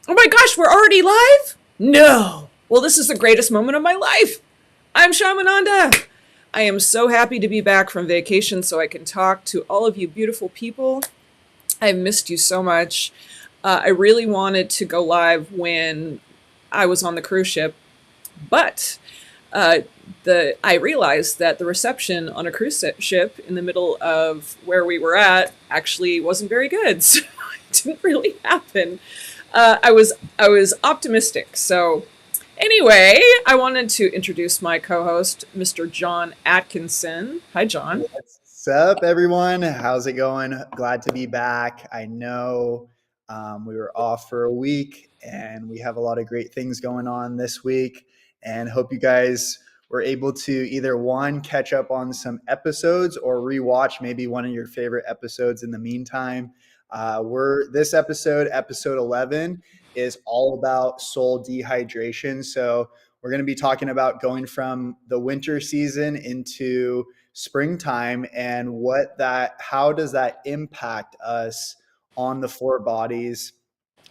Oh my gosh, we're already live? No. Well, this is the greatest moment of my life. I'm Shamananda. I am so happy to be back from vacation so I can talk to all of you beautiful people. I've missed you so much. I really wanted to go live when I was on the cruise ship, but uh, I realized that the reception on a cruise ship in the middle of where we were at actually wasn't very good, so it didn't really happen. I was optimistic. So anyway, I wanted to introduce my co-host, Mr. John Atkinson. Hi, John. What's up, everyone? How's it going? Glad to be back. I know we were off for a week and we have a lot of great things going on this week. And hope you guys were able to either one, catch up on some episodes or rewatch maybe one of your favorite episodes in the meantime. This episode 11, is all about soul dehydration. So we're going to be talking about going from the winter season into springtime and how does that impact us on the four bodies.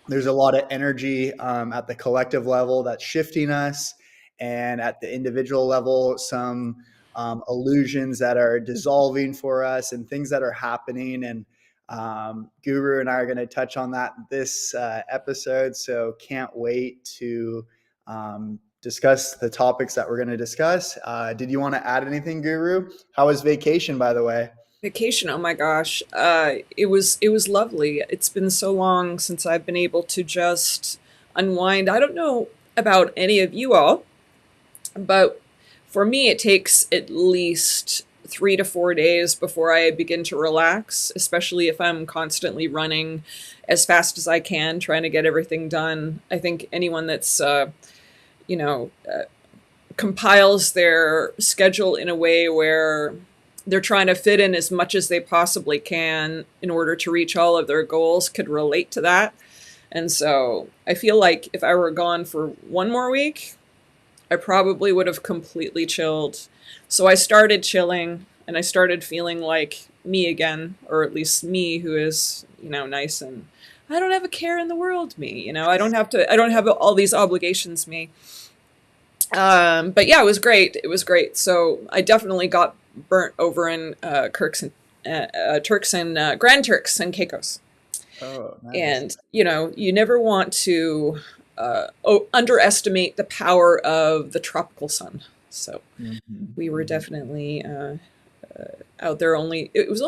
There's a lot of energy at the collective level that's shifting us, and at the individual level some illusions that are dissolving for us and things that are happening. And Guru and I are going to touch on that this episode, so can't wait to discuss the topics that we're going to discuss. Did you want to add anything, Guru? How was vacation, by the way? Vacation. Oh my gosh. It was lovely. It's been so long since I've been able to just unwind. I don't know about any of you all, but for me it takes at least 3 to 4 days before I begin to relax, especially if I'm constantly running as fast as I can, trying to get everything done. I think anyone that's you know, uh, compiles their schedule in a way where they're trying to fit in as much as they possibly can in order to reach all of their goals could relate to that. And so I feel like if I were gone for one more week, I probably would have completely chilled. So I started chilling and I started feeling like me again, or at least me who is, nice and I don't have a care in the world me. I don't have all these obligations me. But yeah, it was great. It was great. So I definitely got burnt over in Turks and Grand Turks and Caicos. Oh, nice. And you never want to underestimate the power of the tropical sun. So we were Mhm. definitely out there. Only it was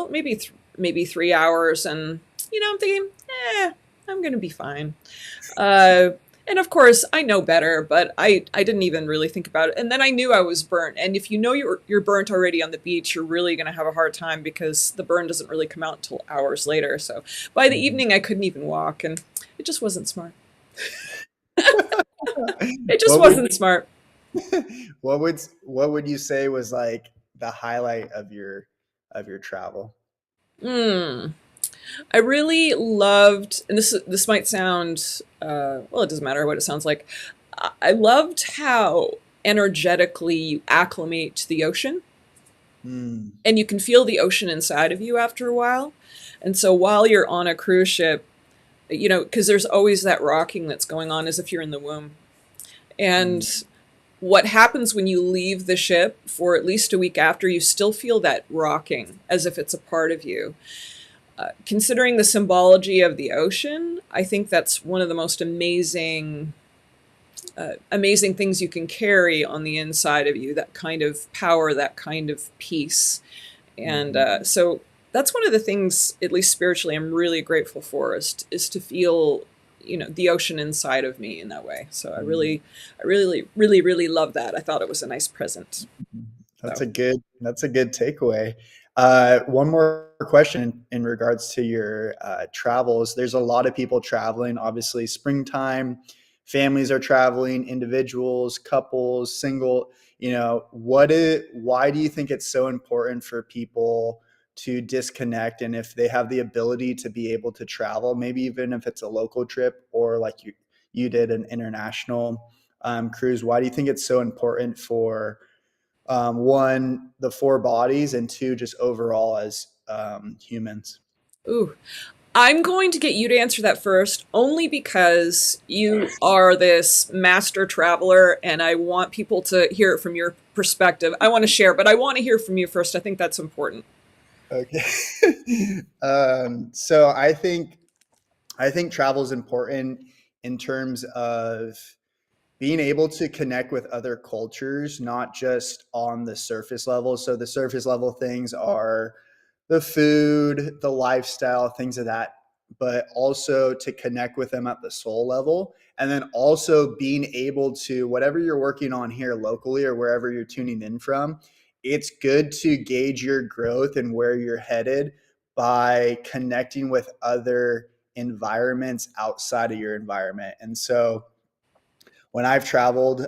maybe 3 hours, and I'm thinking, I'm gonna be fine. Uh, and of course, I know better, but I didn't even really think about it. And then I knew I was burnt. And if you know you're burnt already on the beach, you're really going to have a hard time because the burn doesn't really come out until hours later. So by the Mhm. evening, I couldn't even walk, and it just wasn't smart. It just what would wasn't smart. what would you say was like the highlight of your travel? Mm. I really loved, and this might sound well, it doesn't matter what it sounds like. I loved how energetically you acclimate to the ocean, Mm. and you can feel the ocean inside of you after a while. And so while you're on a cruise ship, because there's always that rocking that's going on as if you're in the womb. Mm. And what happens when you leave the ship for at least a week after, you still feel that rocking as if it's a part of you. Considering the symbology of the ocean, I think that's one of the most amazing things you can carry on the inside of you, that kind of power, that kind of peace. And Mhm. so that's one of the things, at least spiritually, I'm really grateful for is to feel, the ocean inside of me in that way. So Mm. I really, really, really love that. I thought it was a nice present. That's So, a good takeaway. One more question in regards to your travels. There's a lot of people traveling. Obviously, springtime, families are traveling, individuals, couples, single. Why do you think it's so important for people to disconnect? And if they have the ability to be able to travel, maybe even if it's a local trip or like you did an international cruise, why do you think it's so important for one, the four bodies, and two, just overall as humans? ooh. I'm going to get you to answer that first, only because you are this master traveler, and I want people to hear it from your perspective. I want to share, but I want to hear from you first. I think that's important. Okay. So I think travel is important in terms of being able to connect with other cultures, not just on the surface level. So the surface level things are the food, the lifestyle, things of that, but also to connect with them at the soul level. And then also being able to, whatever you're working on here locally or wherever you're tuning in from, it's good to gauge your growth and where you're headed by connecting with other environments outside of your environment. And so when I've traveled,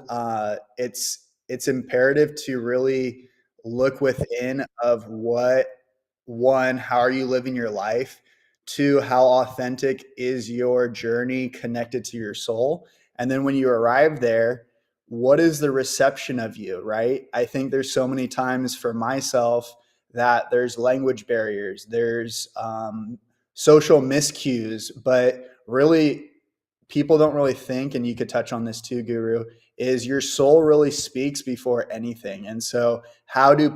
it's imperative to really look within of what one, how are you living your life? Two, how authentic is your journey connected to your soul? And then when you arrive there, what is the reception of you, right? I think there's so many times for myself that there's language barriers, there's social miscues, but really people don't really think, and you could touch on this too, Guru, is your soul really speaks before anything. And so how do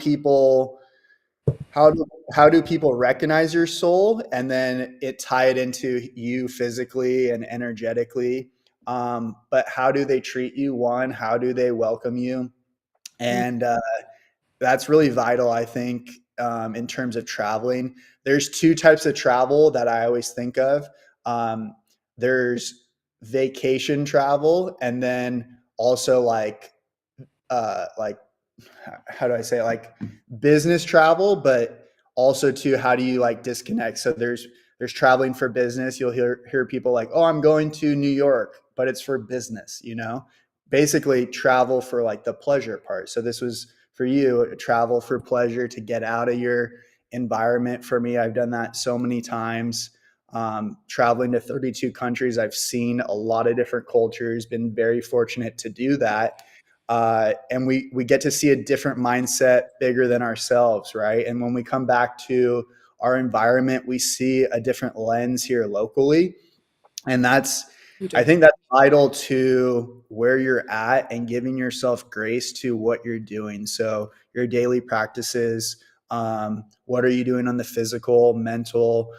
how do people recognize your soul and then it tie it into you physically and energetically? But how do they treat you? One, how do they welcome you? And that's really vital, I think, in terms of traveling. There's two types of travel that I always think of. Um, there's vacation travel, and then also like how do I say it? Like business travel, but also too, how do you like disconnect? So there's traveling for business. You'll hear people like, oh, I'm going to New York, but it's for business, basically travel for like the pleasure part. So this was for you, travel for pleasure to get out of your environment. For me, I've done that so many times. Traveling to 32 countries, I've seen a lot of different cultures, been very fortunate to do that. And we get to see a different mindset bigger than ourselves, right? And when we come back to our environment, we see a different lens here locally, and You I do. think that's vital to where you're at and giving yourself grace to what you're doing. So your daily practices, what are you doing on the physical, mental,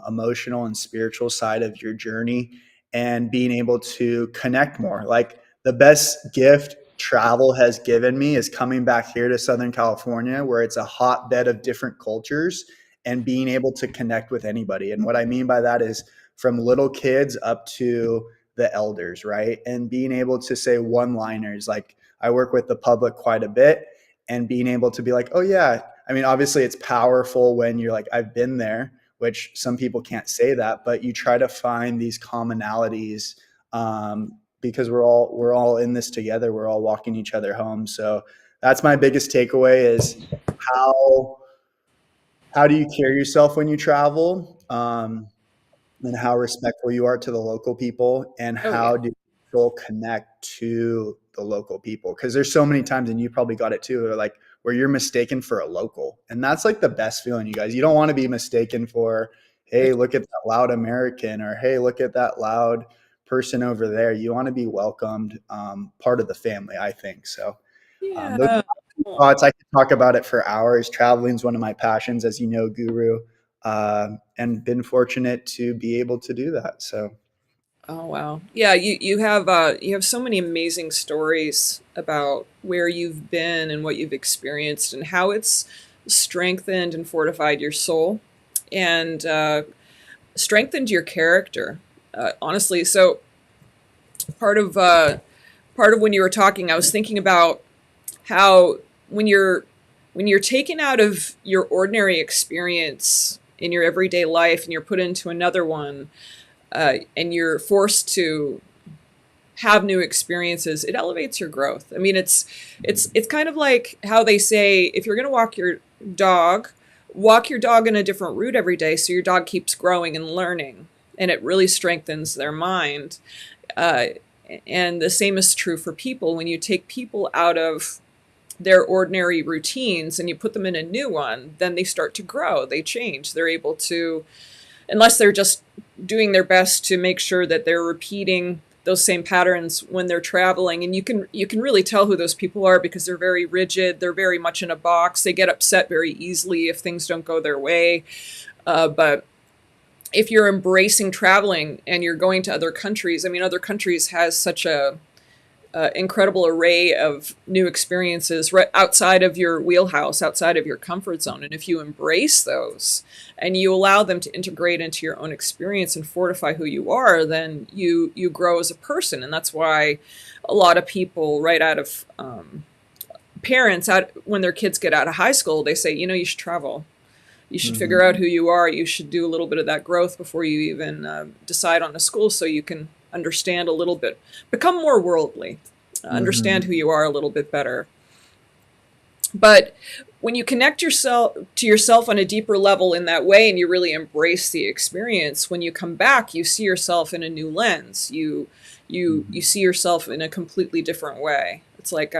emotional, and spiritual side of your journey, and being able to connect more. Like the best gift travel has given me is coming back here to Southern California, where it's a hotbed of different cultures, and being able to connect with anybody. And what I mean by that is from little kids up to the elders, right? And being able to say one liners. Like I work with the public quite a bit, and being able to be like, oh, yeah. I mean, obviously, it's powerful when you're like, I've been there, which some people can't say that, but you try to find these commonalities, because we're all in this together. We're all walking each other home. So that's my biggest takeaway is how how do you carry yourself when you travel, and how respectful you are to the local people, and Oh, yeah. how do people connect to the local people, because there's so many times, and you probably got it too, like where you're mistaken for a local, and that's like the best feeling, you guys. You don't want to be mistaken for, hey, look at that loud American, or hey, look at that loud person over there. You want to be welcomed, part of the family, I think. So those Yeah. thoughts, I could talk about it for hours. Traveling is one of my passions, as you know, Guru, and been fortunate to be able to do that. So, Oh wow. Yeah, you have so many amazing stories about where you've been and what you've experienced and how it's strengthened and fortified your soul and strengthened your character. Honestly, so part of uh, part of when you were talking, I was thinking about how when you're when you're taken out of your ordinary experience in your everyday life and you're put into another one, and you're forced to have new experiences, it elevates your growth. I mean, it's kind of like how they say if you're going to dog, walk your dog in a different route every day, so your dog keeps growing and learning, and it really strengthens their mind. Uh, and the same is true for people. When you take people out of their ordinary routines and you put them in a new one, then they start to grow, they change, they're able to unless they're just doing their best to make sure that they're repeating those same patterns when they're traveling. And you can really tell who those people are because they're very rigid, they're very much in a box, they get upset very easily if things don't go their way. But if you're embracing traveling and you're going to other countries, I mean, other countries has such a incredible array of new experiences right outside of your wheelhouse, outside of your comfort zone. And if you embrace those and you allow them to integrate into your own experience and fortify who you are, then you grow as a person. And that's why a lot of people, right out of parents, out when their kids get out of high school, they say, you should travel. You should figure out Mm-hmm. who you are. You should do a little bit of that growth before you even decide on a school, so you can understand a little bit, become more worldly, understand Mm-hmm. who you are a little bit better. But when you connect yourself to yourself on a deeper level in that way, and you really embrace the experience, when you come back, you see yourself in a new lens. You Mm-hmm. see yourself in a completely different way. It's like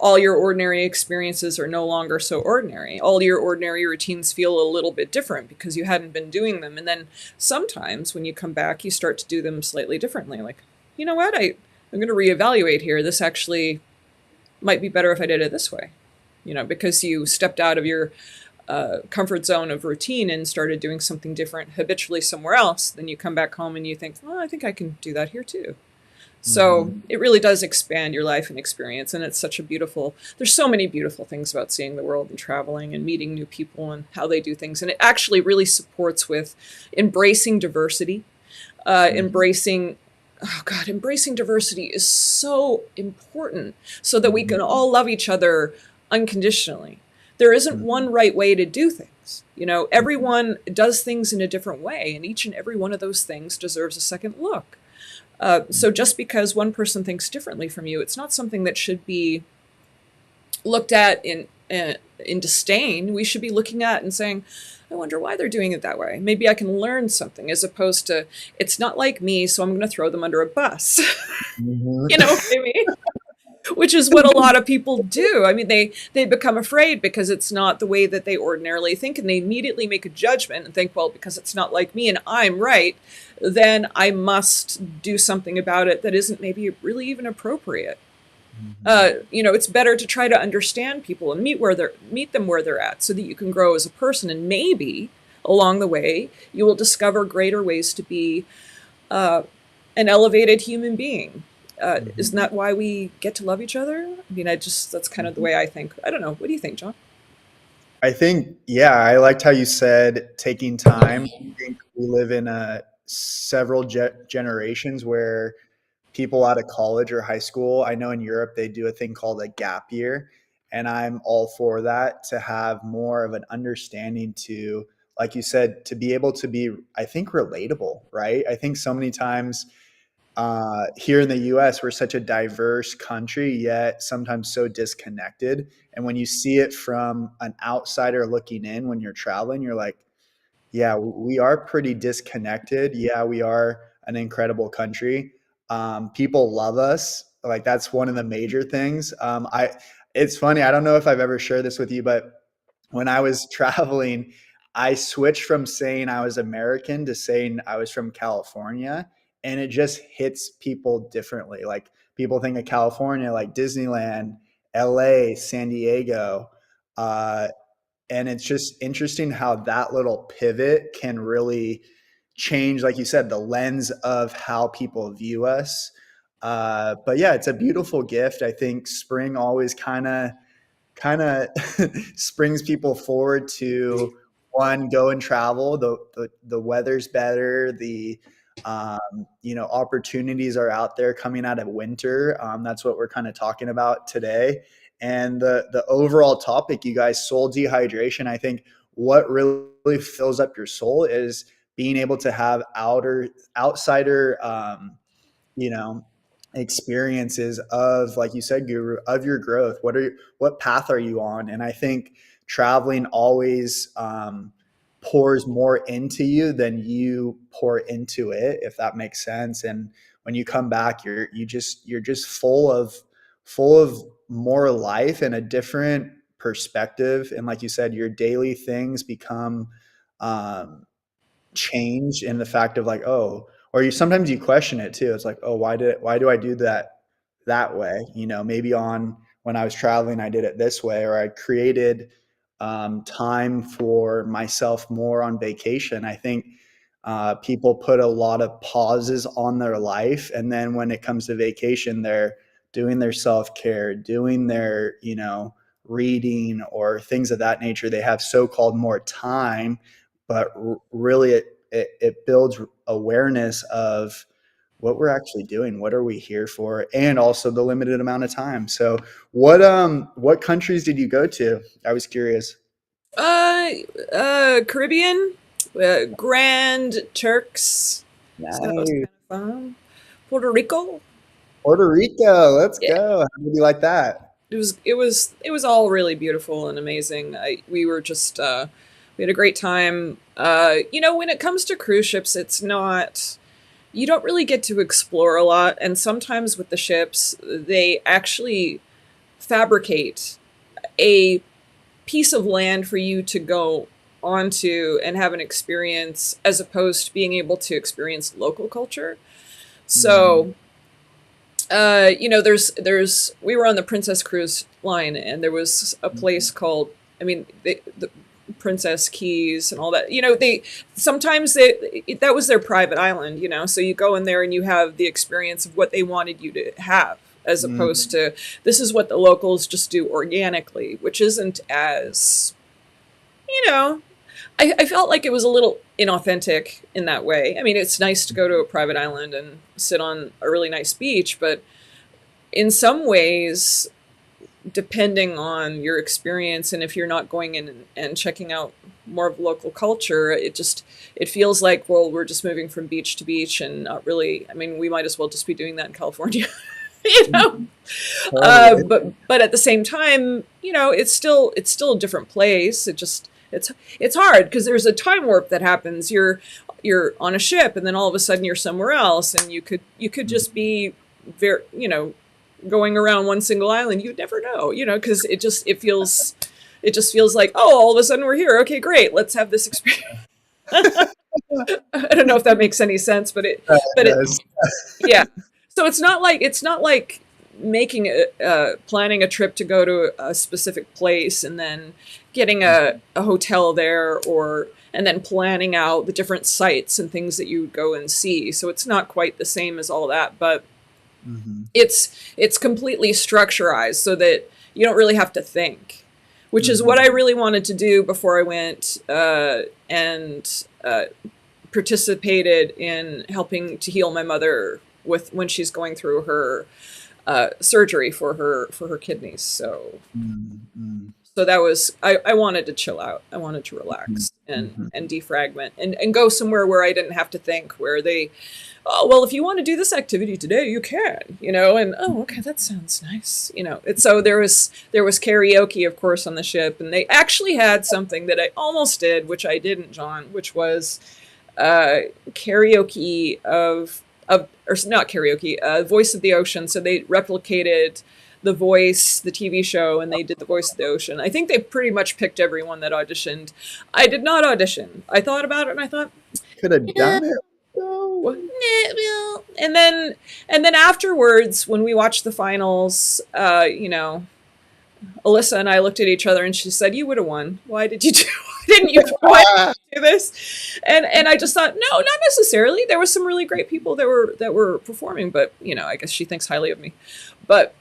all your ordinary experiences are no longer so ordinary. All your ordinary routines feel a little bit different because you hadn't been doing them. And then sometimes when you come back, you start to do them slightly differently. Like, you know what? I'm going to reevaluate here. This actually might be better if I did it this way, because you stepped out of your comfort zone of routine and started doing something different habitually somewhere else. Then you come back home and you think, oh, I think I can do that here too. So Mm-hmm. it really does expand your life and experience. And it's such a there's so many beautiful things about seeing the world and traveling and meeting new people and how they do things. And it actually really supports with embracing diversity, Mm-hmm. embracing diversity is so important so that we can Mm-hmm. all love each other unconditionally. There isn't Mm-hmm. one right way to do things. Mm-hmm. Everyone does things in a different way, and each and every one of those things deserves a second look. So Mm-hmm. just because one person thinks differently from you, it's not something that should be looked at in disdain. We should be looking at and saying, I wonder why they're doing it that way. Maybe I can learn something, as opposed to, it's not like me, so I'm going to throw them under a bus. Mm-hmm. You know what I mean? Which is what a lot of people do. I mean, they become afraid because it's not the way that they ordinarily think, and they immediately make a judgment and think, well, because it's not like me and I'm right, then I must do something about it that isn't maybe really even appropriate. Mm-hmm. It's better to try to understand people and meet them where they're at, so that you can grow as a person, and maybe along the way you will discover greater ways to be uh, an elevated human being. Isn't Mm-hmm. that why we get to love each other? I mean, that's kind of the Mm-hmm. way I think. I don't know. What do you think, John? I think, yeah, I liked how you said taking time. I think we live in several generations where people out of college or high school, I know in Europe they do a thing called a gap year. And I'm all for that, to have more of an understanding, to, like you said, to be able to be, I think, relatable, right? I think so many times here in the US, we're such a diverse country, yet sometimes so disconnected. And when you see it from an outsider looking in when you're traveling, you're like, yeah, we are pretty disconnected. Yeah, we are an incredible country. People love us. Like, that's one of the major things. It's funny. I don't know if I've ever shared this with you, but when I was traveling, I switched from saying I was American to saying I was from California, and it just hits people differently. Like, people think of California like Disneyland, LA, San Diego. Uh, and it's just interesting how that little pivot can really change, like you said, the lens of how people view us. But yeah, it's a beautiful gift. I think spring always kind of springs people forward to, one, go and travel. The weather's better. The opportunities are out there coming out of winter. That's what we're kind of talking about today. And the overall topic, you guys, soul dehydration. I think what really fills up your soul is being able to have outsider you know experiences of, like you said, Guru, of your growth. What path are you on? And I think traveling always pours more into you than you pour into it, if that makes sense. And when you come back, you're just full of more life and a different perspective. And like you said, your daily things become um change in the fact of like, oh, or you sometimes you question it too. It's like, oh, why do I do that way? You know, maybe on when I was traveling, I did it this way, or I created time for myself more on vacation. I think people put a lot of pauses on their life, and then when it comes to vacation, they're doing their self care, doing their, you know, reading or things of that nature. They have so called more time, but really it builds awareness of what we're actually doing, what are we here for, and also the limited amount of time. So what countries did you go to? I was curious. Uh, Caribbean, Grand Turks. So that was Nice. kind of fun. Puerto Rico. Puerto Rico, let's Yeah, go. How did you like that? it was all really beautiful and amazing. We were just we had a great time. When it comes to cruise ships, it's not, you don't really get to explore a lot, and sometimes with the ships, they actually fabricate a piece of land for you to go onto and have an experience as opposed to being able to experience local culture. Mm, So, we were on the Princess Cruise line, and there was a place called, the Princess Keys and all that. They sometimes that was their private island. So you go in there and you have the experience of what they wanted you to have, as opposed mm, to this is what the locals just do organically, which isn't as, you know, I felt like it was a little inauthentic in that way. I mean, it's nice to go to a private island and sit on a really nice beach, but in some ways, depending on your experience and if you're not going in and checking out more of local culture, it feels like, well, we're just moving from beach to beach and not really. I mean, we might as well just be doing that in California. you know mm, totally. but at the same time, it's still a different place. It's hard because there's a time warp that happens. You're on a ship, and then all of a sudden you're somewhere else, and you could just be very, going around one single island. You'd never know, because it just feels like, oh, all of a sudden we're here. Okay, great, let's have this experience. I don't know if that makes any sense, but it Yes. yeah. So it's not like planning a trip to go to a specific place and then getting a hotel there, or and then planning out the different sites and things that you would go and see. So it's not quite the same as all that, but Mhm, it's completely structurized so that you don't really have to think, which is what I mhm, really wanted to do before I went and participated in helping to heal my mother with when she's going through her surgery for her kidneys. So mm, mm, that was, I wanted to chill out. I wanted to mhm, relax and mhm. defragment and go somewhere where I didn't have to think, where they, oh, well, if you want to do this activity today, you can, and oh, okay, that sounds nice. It's so there was karaoke, of course, on the ship, and they actually had something that I almost did, which I didn't, John, which was karaoke or not karaoke, Voice of the Ocean. So they replicated The Voice, the TV show, and they did The Voice of the Ocean. I think they pretty much picked everyone that auditioned. I did not audition. I thought about it and I thought, Could have yeah, done it. well, No. well. And then afterwards, when we watched the finals, Alyssa and I looked at each other and she said, "You would have won. Why did you do? Why Ah, did you do this?" And I just thought, no, not necessarily. There was some really great people that were performing, but I guess she thinks highly of me. But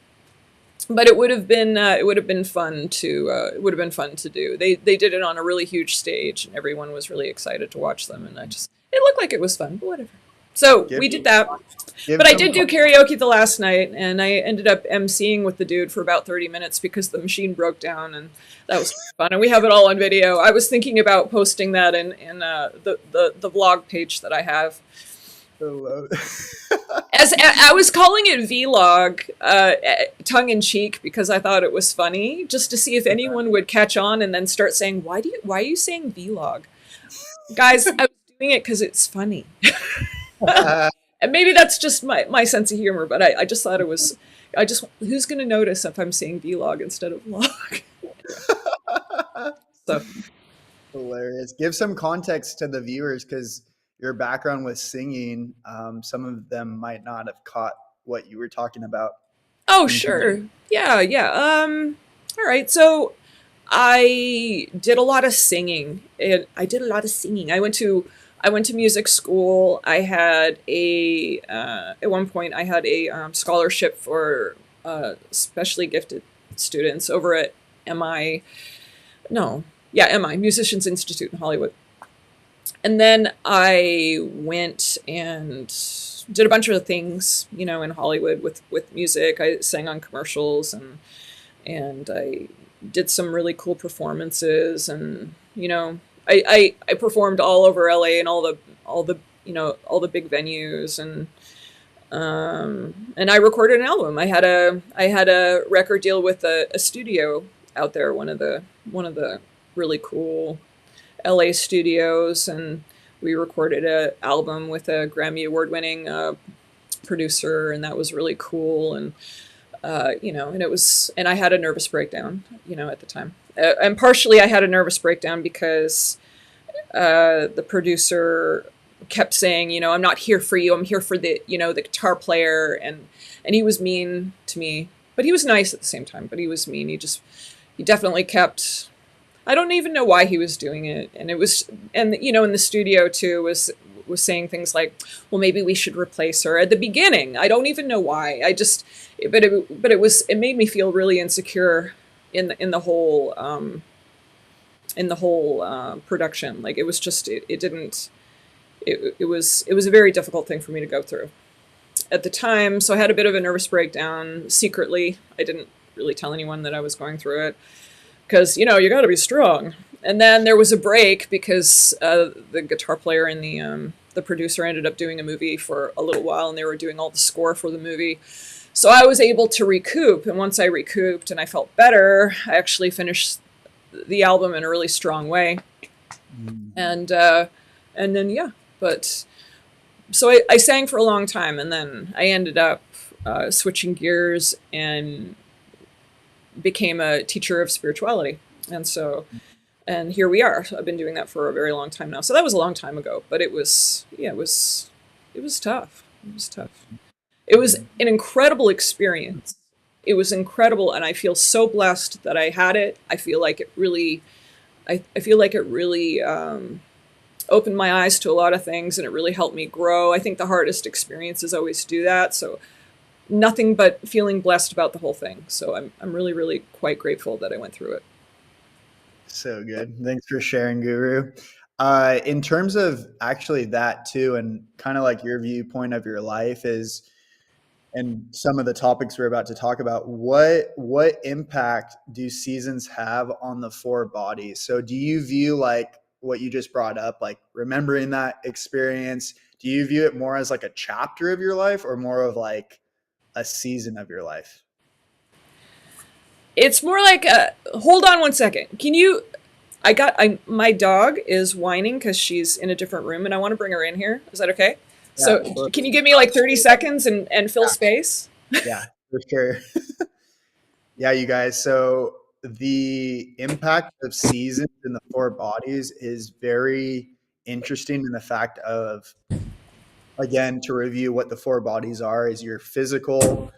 it would have been fun to do. They did it on a really huge stage, and everyone was really excited to watch them. And it looked like it was fun, but whatever. So give we did that. give But I some did do karaoke the last night, and I ended up emceeing with the dude for about 30 minutes because the machine broke down, and that was fun. And we have it all on video. I was thinking about posting that in the vlog page that I have. love. As I was calling it vlog, tongue in cheek, because I thought it was funny, just to see if anyone would catch on and then start saying, why are you saying vlog, guys? I was doing it because it's funny. And maybe that's just my sense of humor, but I just thought it was. Who's going to notice if I'm saying vlog instead of vlog? So Hilarious. Give some context to the viewers because your background with singing, some of them might not have caught what you were talking about Oh, in terms. sure. Yeah, yeah. All right. So I did a lot of singing. I did a lot of singing. I went to music school. I had a at one point I had a scholarship for specially gifted students over at MI. No, yeah, MI Musicians Institute in Hollywood. And then I went and did a bunch of things, you know, in Hollywood with music. I sang on commercials and I did some really cool performances, and you know, I performed all over LA and all the you know all the big venues, and I recorded an album. I had a record deal with a studio out there, one of the really cool LA studios, and we recorded an album with a Grammy Award winning producer, and that was really cool. And you know, and it was, and I had a nervous breakdown, you know, at the time. And partially I had a nervous breakdown because the producer kept saying, you know, I'm not here for you. I'm here for the, you know, the guitar player. And he was mean to me, but he was nice at the same time, but he was mean. He definitely kept, I don't even know why he was doing it. And it was, and you know, in the studio too was saying things like, well, maybe we should replace her at the beginning. I don't even know why. I just, but it made me feel really insecure in the whole, production. Like it was just, it didn't, it was a very difficult thing for me to go through at the time. So I had a bit of a nervous breakdown secretly. I didn't really tell anyone that I was going through it because, you know, you got to be strong. And then there was a break because the guitar player and the producer ended up doing a movie for a little while, and they were doing all the score for the movie. So I was able to recoup, and once I recouped and I felt better, I actually finished the album in a really strong way. Mm. And then yeah, but so I sang for a long time, and then I ended up switching gears and became a teacher of spirituality. And so, and here we are. So I've been doing that for a very long time now. So that was a long time ago, but it was, yeah, it was tough. It was tough. It was Mhm. an incredible experience. It was incredible, and I feel so blessed that I had it. I feel like it really, I feel like it really opened my eyes to a lot of things, and it really helped me grow. I think the hardest experiences always do that. So nothing but feeling blessed about the whole thing. So I'm really, really quite grateful that I went through it. So good. Thanks for sharing, Guru. In terms of actually that too, and kind of like your viewpoint of your life is, and some of the topics we're about to talk about, what impact do seasons have on the four bodies? So do you view like what you just brought up, like remembering that experience, do you view it more as like a chapter of your life or more of like a season of your life? It's more like a hold on one second. Can you? My dog is whining because she's in a different room, and I want to bring her in here. Is that okay? Yeah, So sure. can you give me like 30 seconds and fill Yeah, space? yeah, for sure. Yeah, you guys. So the impact of seasons in the four bodies is very interesting in the fact of, again, to review what the four bodies are, is your physical,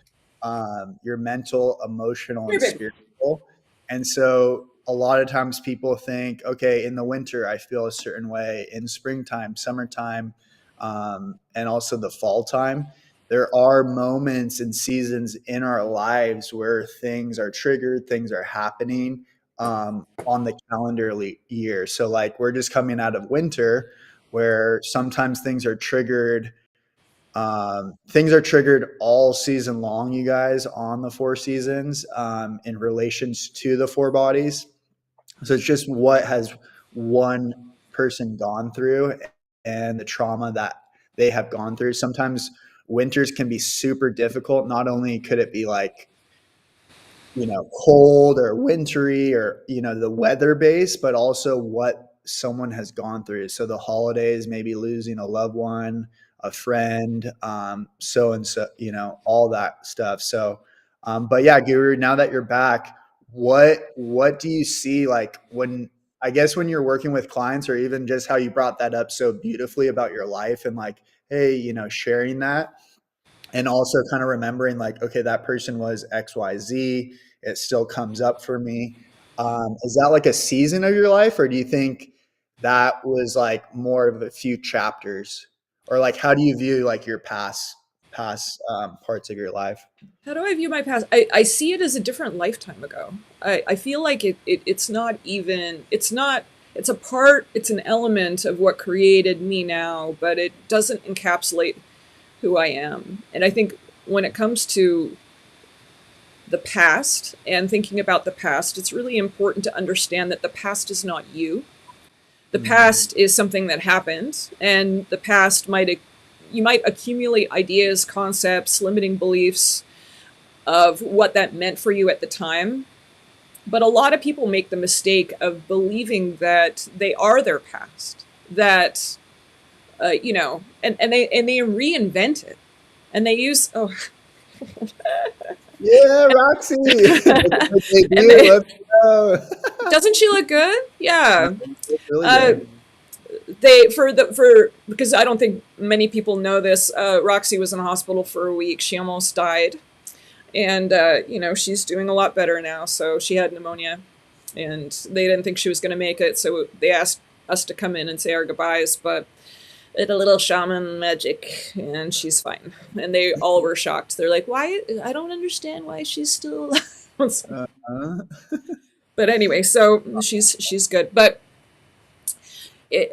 your mental, emotional, Here, and baby. spiritual. And so a lot of times people think, okay, in the winter, I feel a certain way, in springtime, summertime, and also the fall time. There are moments and seasons in our lives where things are triggered, things are happening on the calendar year. So, like, we're just coming out of winter where sometimes things are triggered all season long, you guys, on the four seasons in relations to the four bodies. So it's just what has one person gone through and the trauma that they have gone through. Sometimes winters can be super difficult. Not only could it be like, cold or wintry or, the weather base, but also what someone has gone through. So the holidays, maybe losing a loved one, a friend, so and so, all that stuff. So, but yeah, Guru, now that you're back, what do you see like when I guess when you're working with clients, or even just how you brought that up so beautifully about your life and like, hey, sharing that, and also kind of remembering like, okay, that person was XYZ. It still comes up for me. Is that like a season of your life, or do you think that was like more of a few chapters, or like how do you view like your past parts of your life? How do I view my past? I see it as a different lifetime ago. I feel like it's not even, it's not, it's a part, it's an element of what created me now, but it doesn't encapsulate who I am. And I think when it comes to the past and thinking about the past, it's really important to understand that the past is not you. The Mhm. past is something that happened, and the past might, you might accumulate ideas, concepts, limiting beliefs of what that meant for you at the time. But a lot of people make the mistake of believing that they are their past, that and they reinvent it, and they use Yeah, Roxy. That's what they and do. they Let's go. doesn't she look good? Yeah. It's really Uh, good. they for because I don't think many people know this. Roxy was in the hospital for a week. She almost died, and she's doing a lot better now. So she had pneumonia, and they didn't think she was going to make it. So they asked us to come in and say our goodbyes, but did a little shaman magic, and she's fine. And they all were shocked. They're like, "Why? I don't understand why she's still alive." Uh-huh. But anyway, so she's good. But it,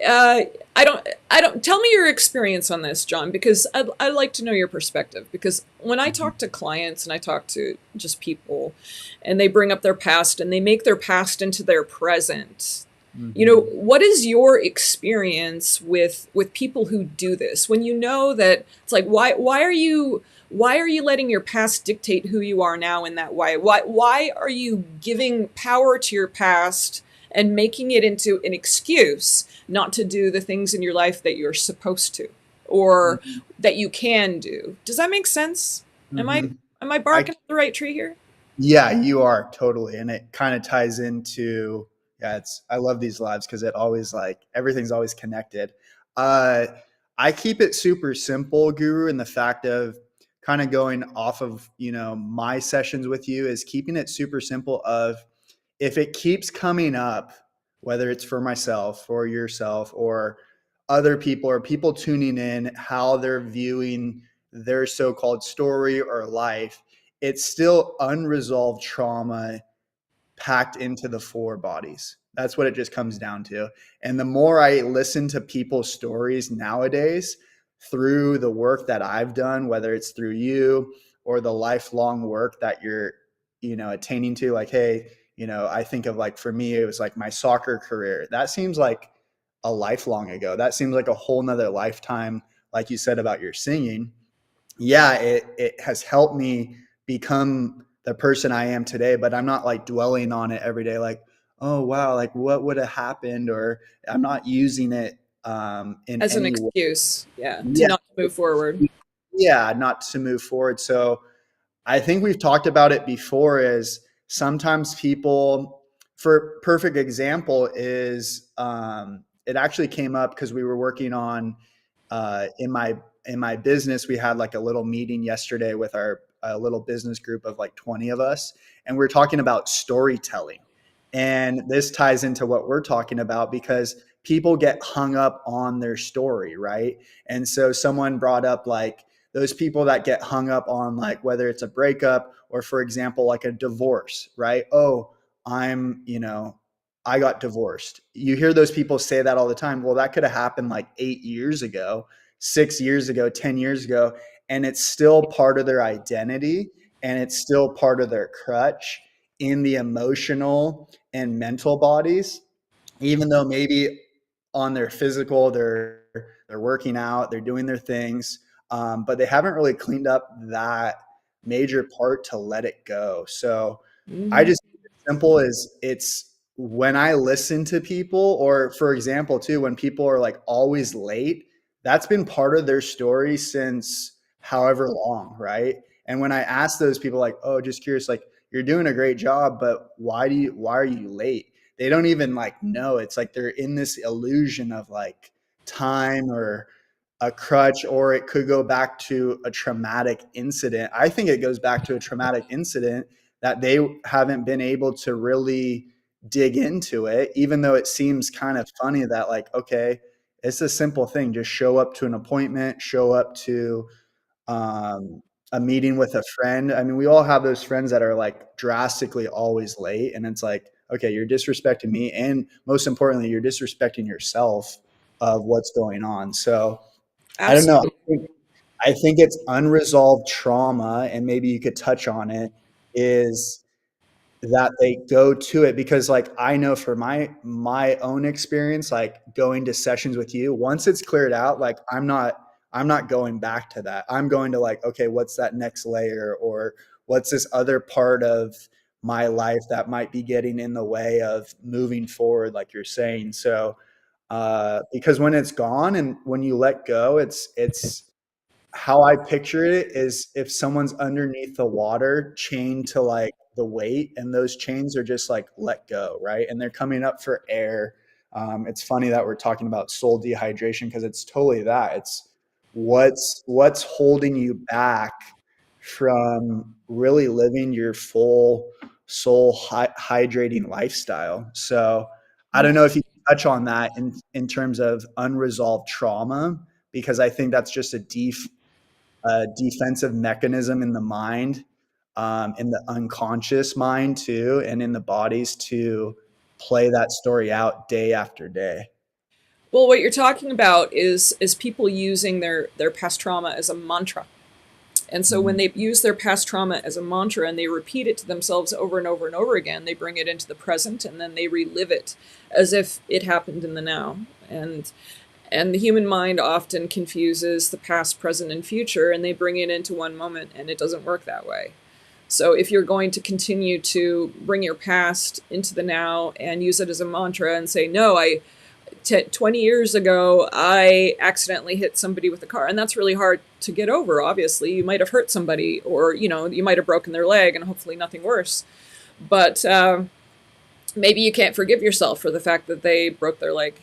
I don't. Tell me your experience on this, John, because I'd like to know your perspective. Because when I talk to clients and I talk to just people, and they bring up their past and they make their past into their present, Mhm. what is your experience with people who do this? When you know that it's like, why are you letting your past dictate who you are now in that way? Why are you giving power to your past and making it into an excuse not to do the things in your life that you're supposed to or Mhm. that you can do? Does that make sense? Am I Mhm. am I I barking up the right tree here? Yeah, you are totally, and it kind of ties into, yeah. It's I love these lives because it always like everything's always connected. Uh, I keep it super simple, Guru, and the fact of kind of going off of my sessions with you is keeping it super simple. Of if it keeps coming up, whether it's for myself or yourself or other people or people tuning in, how they're viewing their so-called story or life, it's still unresolved trauma packed into the four bodies. That's what it just comes down to. And the more I listen to people's stories nowadays through the work that I've done, whether it's through you or the lifelong work that you're, attaining to, like, hey, I think of like for me, it was like my soccer career. That seems like a lifelong ago. That seems like a whole nother lifetime, like you said about your singing. Yeah, it has helped me become the person I am today, but I'm not like dwelling on it every day, like, oh wow, like what would have happened, or I'm not using it in As an any way. excuse, yeah, to Yeah, not move forward. yeah, not to move forward. So I think we've talked about it before. Is sometimes people, for perfect example, is it actually came up because we were working on in my business. We had like a little meeting yesterday with our little business group of like 20 of us, and we're talking about storytelling. And this ties into what we're talking about because people get hung up on their story, right? And so someone brought up like those people that get hung up on like whether it's a breakup or, for example, like a divorce, right? Oh, I'm, I got divorced. You hear those people say that all the time. Well, that could have happened like 8 years ago, 6 years ago, 10 years ago, and it's still part of their identity, and it's still part of their crutch in the emotional and mental bodies, even though maybe on their physical they're working out, they're doing their things, but they haven't really cleaned up that major part to let it go. So I Hmm. just keep it simple as it's when I listen to people, or for example too, when people are like always late, that's been part of their story since however long, right? And when I ask those people like, oh, just curious, like, you're doing a great job, but why are you late? they don't even like know. It's like they're in this illusion of like time or a crutch, or it could go back to a traumatic incident. I think it goes back to a traumatic incident that they haven't been able to really dig into it, even though it seems kind of funny that, like, okay, it's a simple thing. Just show up to an appointment, show up to um, a meeting with a friend. I mean, we all have those friends that are like drastically always late. And it's like, okay, you're disrespecting me. And most importantly, you're disrespecting yourself of what's going on. So I don't know. Absolutely. I think it's unresolved trauma, and maybe you could touch on it, is that they go to it because, like, I know for my own experience, like going to sessions with you, once it's cleared out, like I'm not going back to that. I'm going to, like, okay, what's that next layer, or what's this other part of my life that might be getting in the way of moving forward, like you're saying. So because when it's gone and when you let go, it's how I picture it is if someone's underneath the water chained to like the weight, and those chains are just like let go, right? And they're coming up for air. It's funny that we're talking about soul dehydration because it's totally that. It's what's holding you back from really living your full soul hydrating lifestyle. So I don't know if you can touch on that in terms of unresolved trauma, because I think that's just a defensive mechanism in the mind, in the unconscious mind too, and in the bodies to play that story out day after day. Well, what you're talking about is people using their past trauma as a mantra. And so when Mm, they use their past trauma as a mantra and they repeat it to themselves over and over and over again, they bring it into the present and then they relive it as if it happened in the now. And the human mind often confuses the past, present, and future, and they bring it into one moment, and it doesn't work that way. So if you're going to continue to bring your past into the now and use it as a mantra and say, no, 20 years ago, I accidentally hit somebody with a car. And that's really hard to get over, obviously. You might have hurt somebody, or, you might have broken their leg, and hopefully nothing worse. But maybe you can't forgive yourself for the fact that they broke their leg.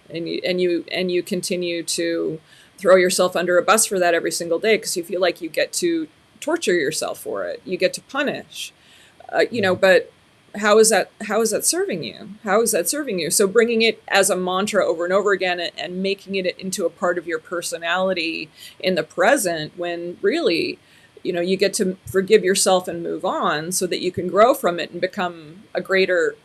And you continue to throw yourself under a bus for that every single day because you feel like you get to torture yourself for it. You get to punish. But how is that serving you? How is that serving you? So bringing it as a mantra over and over again and making it into a part of your personality in the present, when really, you get to forgive yourself and move on so that you can grow from it and become a greater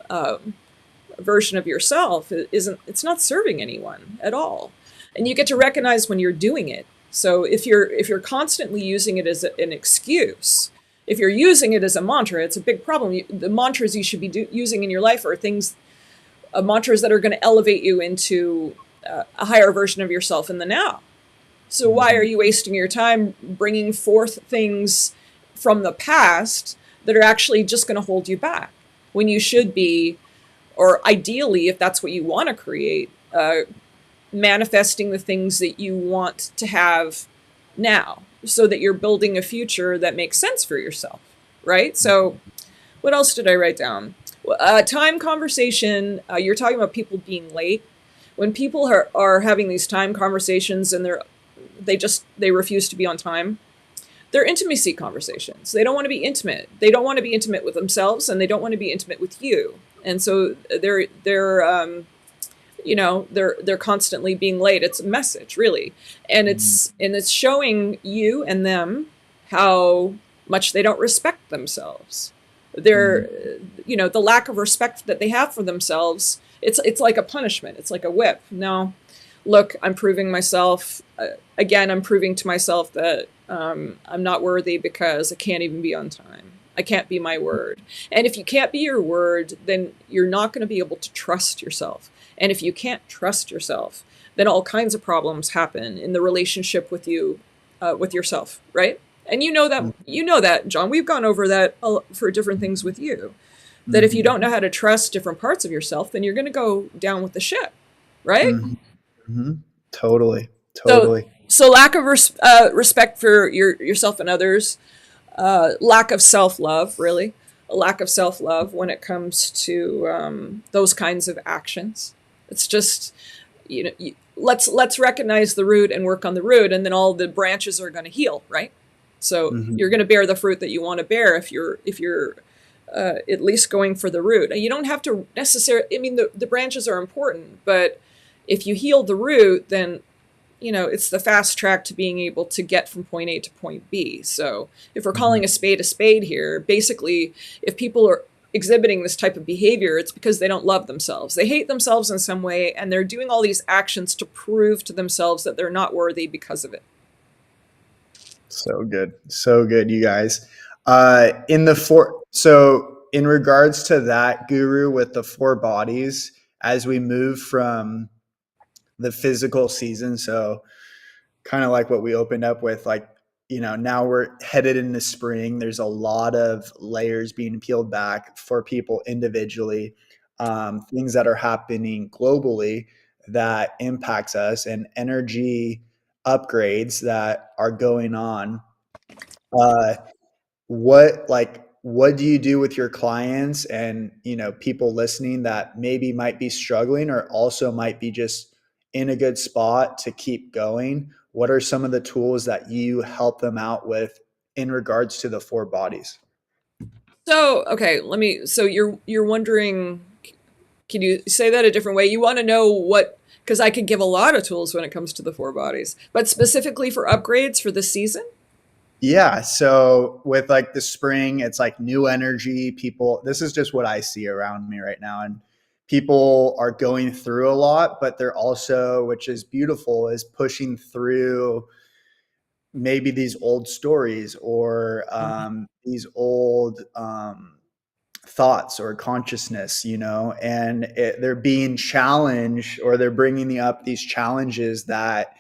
version of yourself. It's not serving anyone at all. And you get to recognize when you're doing it. So if you're constantly using it as an excuse, if you're using it as a mantra, it's a big problem. The mantras you should be using in your life are things, mantras that are going to elevate you into a higher version of yourself in the now. So why are mhm, you wasting your time bringing forth things from the past that are actually just going to hold you back, when you should be, or ideally, if that's what you want to create, manifesting the things that you want to have now, so that you're building a future that makes sense for yourself, right? So what else did I write down? Time conversation. You're talking about people being late. When people are having these time conversations and they refuse to be on time, they're intimacy conversations. They don't want to be intimate. They don't want to be intimate with themselves, and they don't want to be intimate with you. And so they're constantly being late. It's a message, really. And mhm, it's showing you and them how much they don't respect themselves. mhm, They're the lack of respect that they have for themselves. It's like a punishment. It's like a whip. No, look, I'm proving myself again. I'm proving to myself that I'm not worthy because I can't even be on time. I can't be my word. And if you can't be your word, then you're not going to be able to trust yourself. And if you can't trust yourself, then all kinds of problems happen in the relationship with yourself, right? And you know that, John. We've gone over that for different things with you. That if you don't mhm, know how to trust different parts of yourself, then you're going to go down with the ship, right? mhm, mhm. Totally, So, totally. so lack of respect for yourself and others, lack of self love, really. a lack of self-love when it comes to those kinds of actions. It's just, let's recognize the root and work on the root, and then all the branches are going to heal, right? So you're Mhm. going to bear the fruit that you want to bear if you're at least going for the root. And you don't have to necessarily, I mean, the branches are important, but if you heal the root, then it's the fast track to being able to get from point A to point B. So if we're calling Mhm. a spade here, basically, if people are exhibiting this type of behavior, it's because they don't love themselves. They hate themselves in some way, and they're doing all these actions to prove to themselves that they're not worthy because of it. So good, you guys. In regards to that, Guru, with the four bodies, as we move from the physical season, so kind of like what we opened up with, like, now we're headed into spring. There's a lot of layers being peeled back for people individually, things that are happening globally that impacts us, and energy upgrades that are going on. uh, what do you do with your clients and people listening that maybe might be struggling or also might be just in a good spot to keep going? What are some of the tools that you help them out with in regards to the four bodies? So, okay, so you're wondering, can you say that a different way? You want to know what, because I could give a lot of tools when it comes to the four bodies, but specifically for upgrades for this season? Yeah, so with like the spring, it's like new energy. People, this is just what I see around me right now. And people are going through a lot, but they're also, which is beautiful, is pushing through maybe these old stories or these old thoughts or consciousness, and they're being challenged, or they're bringing up these challenges that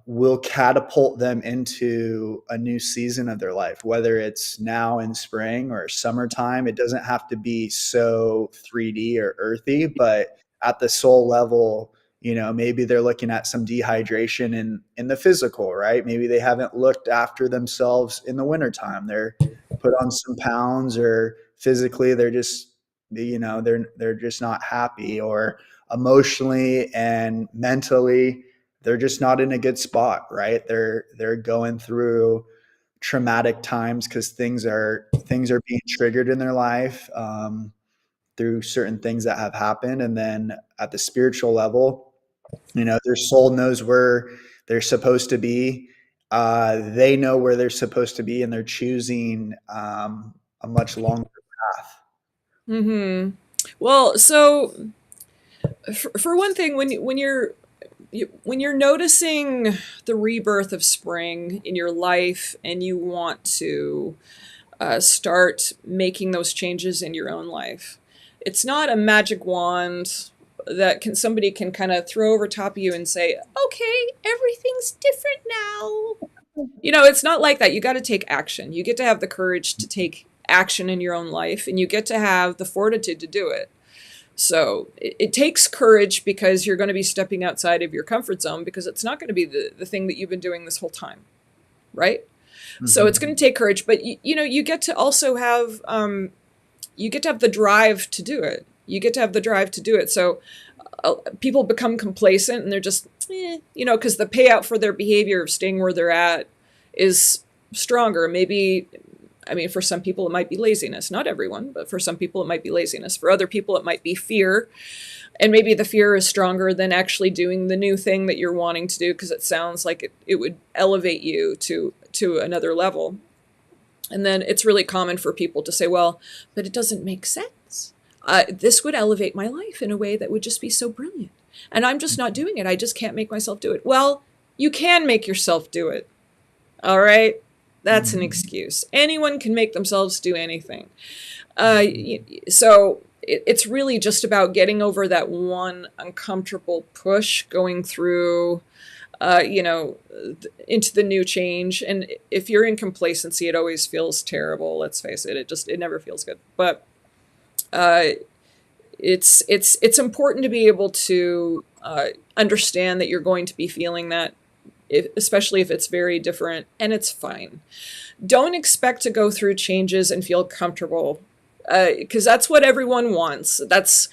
will catapult them into a new season of their life, whether it's now in spring or summertime. It doesn't have to be so 3D or earthy, but at the soul level, maybe they're looking at some dehydration in the physical, right? Maybe they haven't looked after themselves in the wintertime. They're put on some pounds, or physically they're just, they're just not happy, or emotionally and mentally they're just not in a good spot, right? They're going through traumatic times because things are being triggered in their life, through certain things that have happened. And then at the spiritual level, their soul knows where they're supposed to be. They know where they're supposed to be, and they're choosing a much longer path. Hmm. Well, so for one thing, when you're noticing the rebirth of spring in your life, and you want to start making those changes in your own life, it's not a magic wand that somebody can kind of throw over top of you and say, "Okay, everything's different now." It's not like that. You got to take action. You get to have the courage to take action in your own life, and you get to have the fortitude to do it. So it takes courage, because you're going to be stepping outside of your comfort zone, because it's not going to be the thing that you've been doing this whole time, right? So it's going Mm-hmm. to take courage, but you get to also have the drive to do it. You get to have the drive to do it. So people become complacent, and they're just, because the payout for their behavior of staying where they're at is stronger. Maybe, I mean, for some people it might be laziness. Not everyone, but for some people it might be laziness. For other people it might be fear, and maybe the fear is stronger than actually doing the new thing that you're wanting to do, because it sounds like it would elevate you to another level. And then it's really common for people to say, well, but it doesn't make sense. This would elevate my life in a way that would just be so brilliant. And I'm just not doing it. I just can't make myself do it. Well, you can make yourself do it. All right? That's an Mm-hmm. excuse. Anyone can make themselves do anything. So it's really just about getting over that one uncomfortable push, going through into the new change. And if you're in complacency, it always feels terrible. Let's face it; it never feels good. But uh, it's important to be able to understand that you're going to be feeling that especially if it's very different, and it's fine. Don't expect to go through changes and feel comfortable, because that's what everyone wants. That's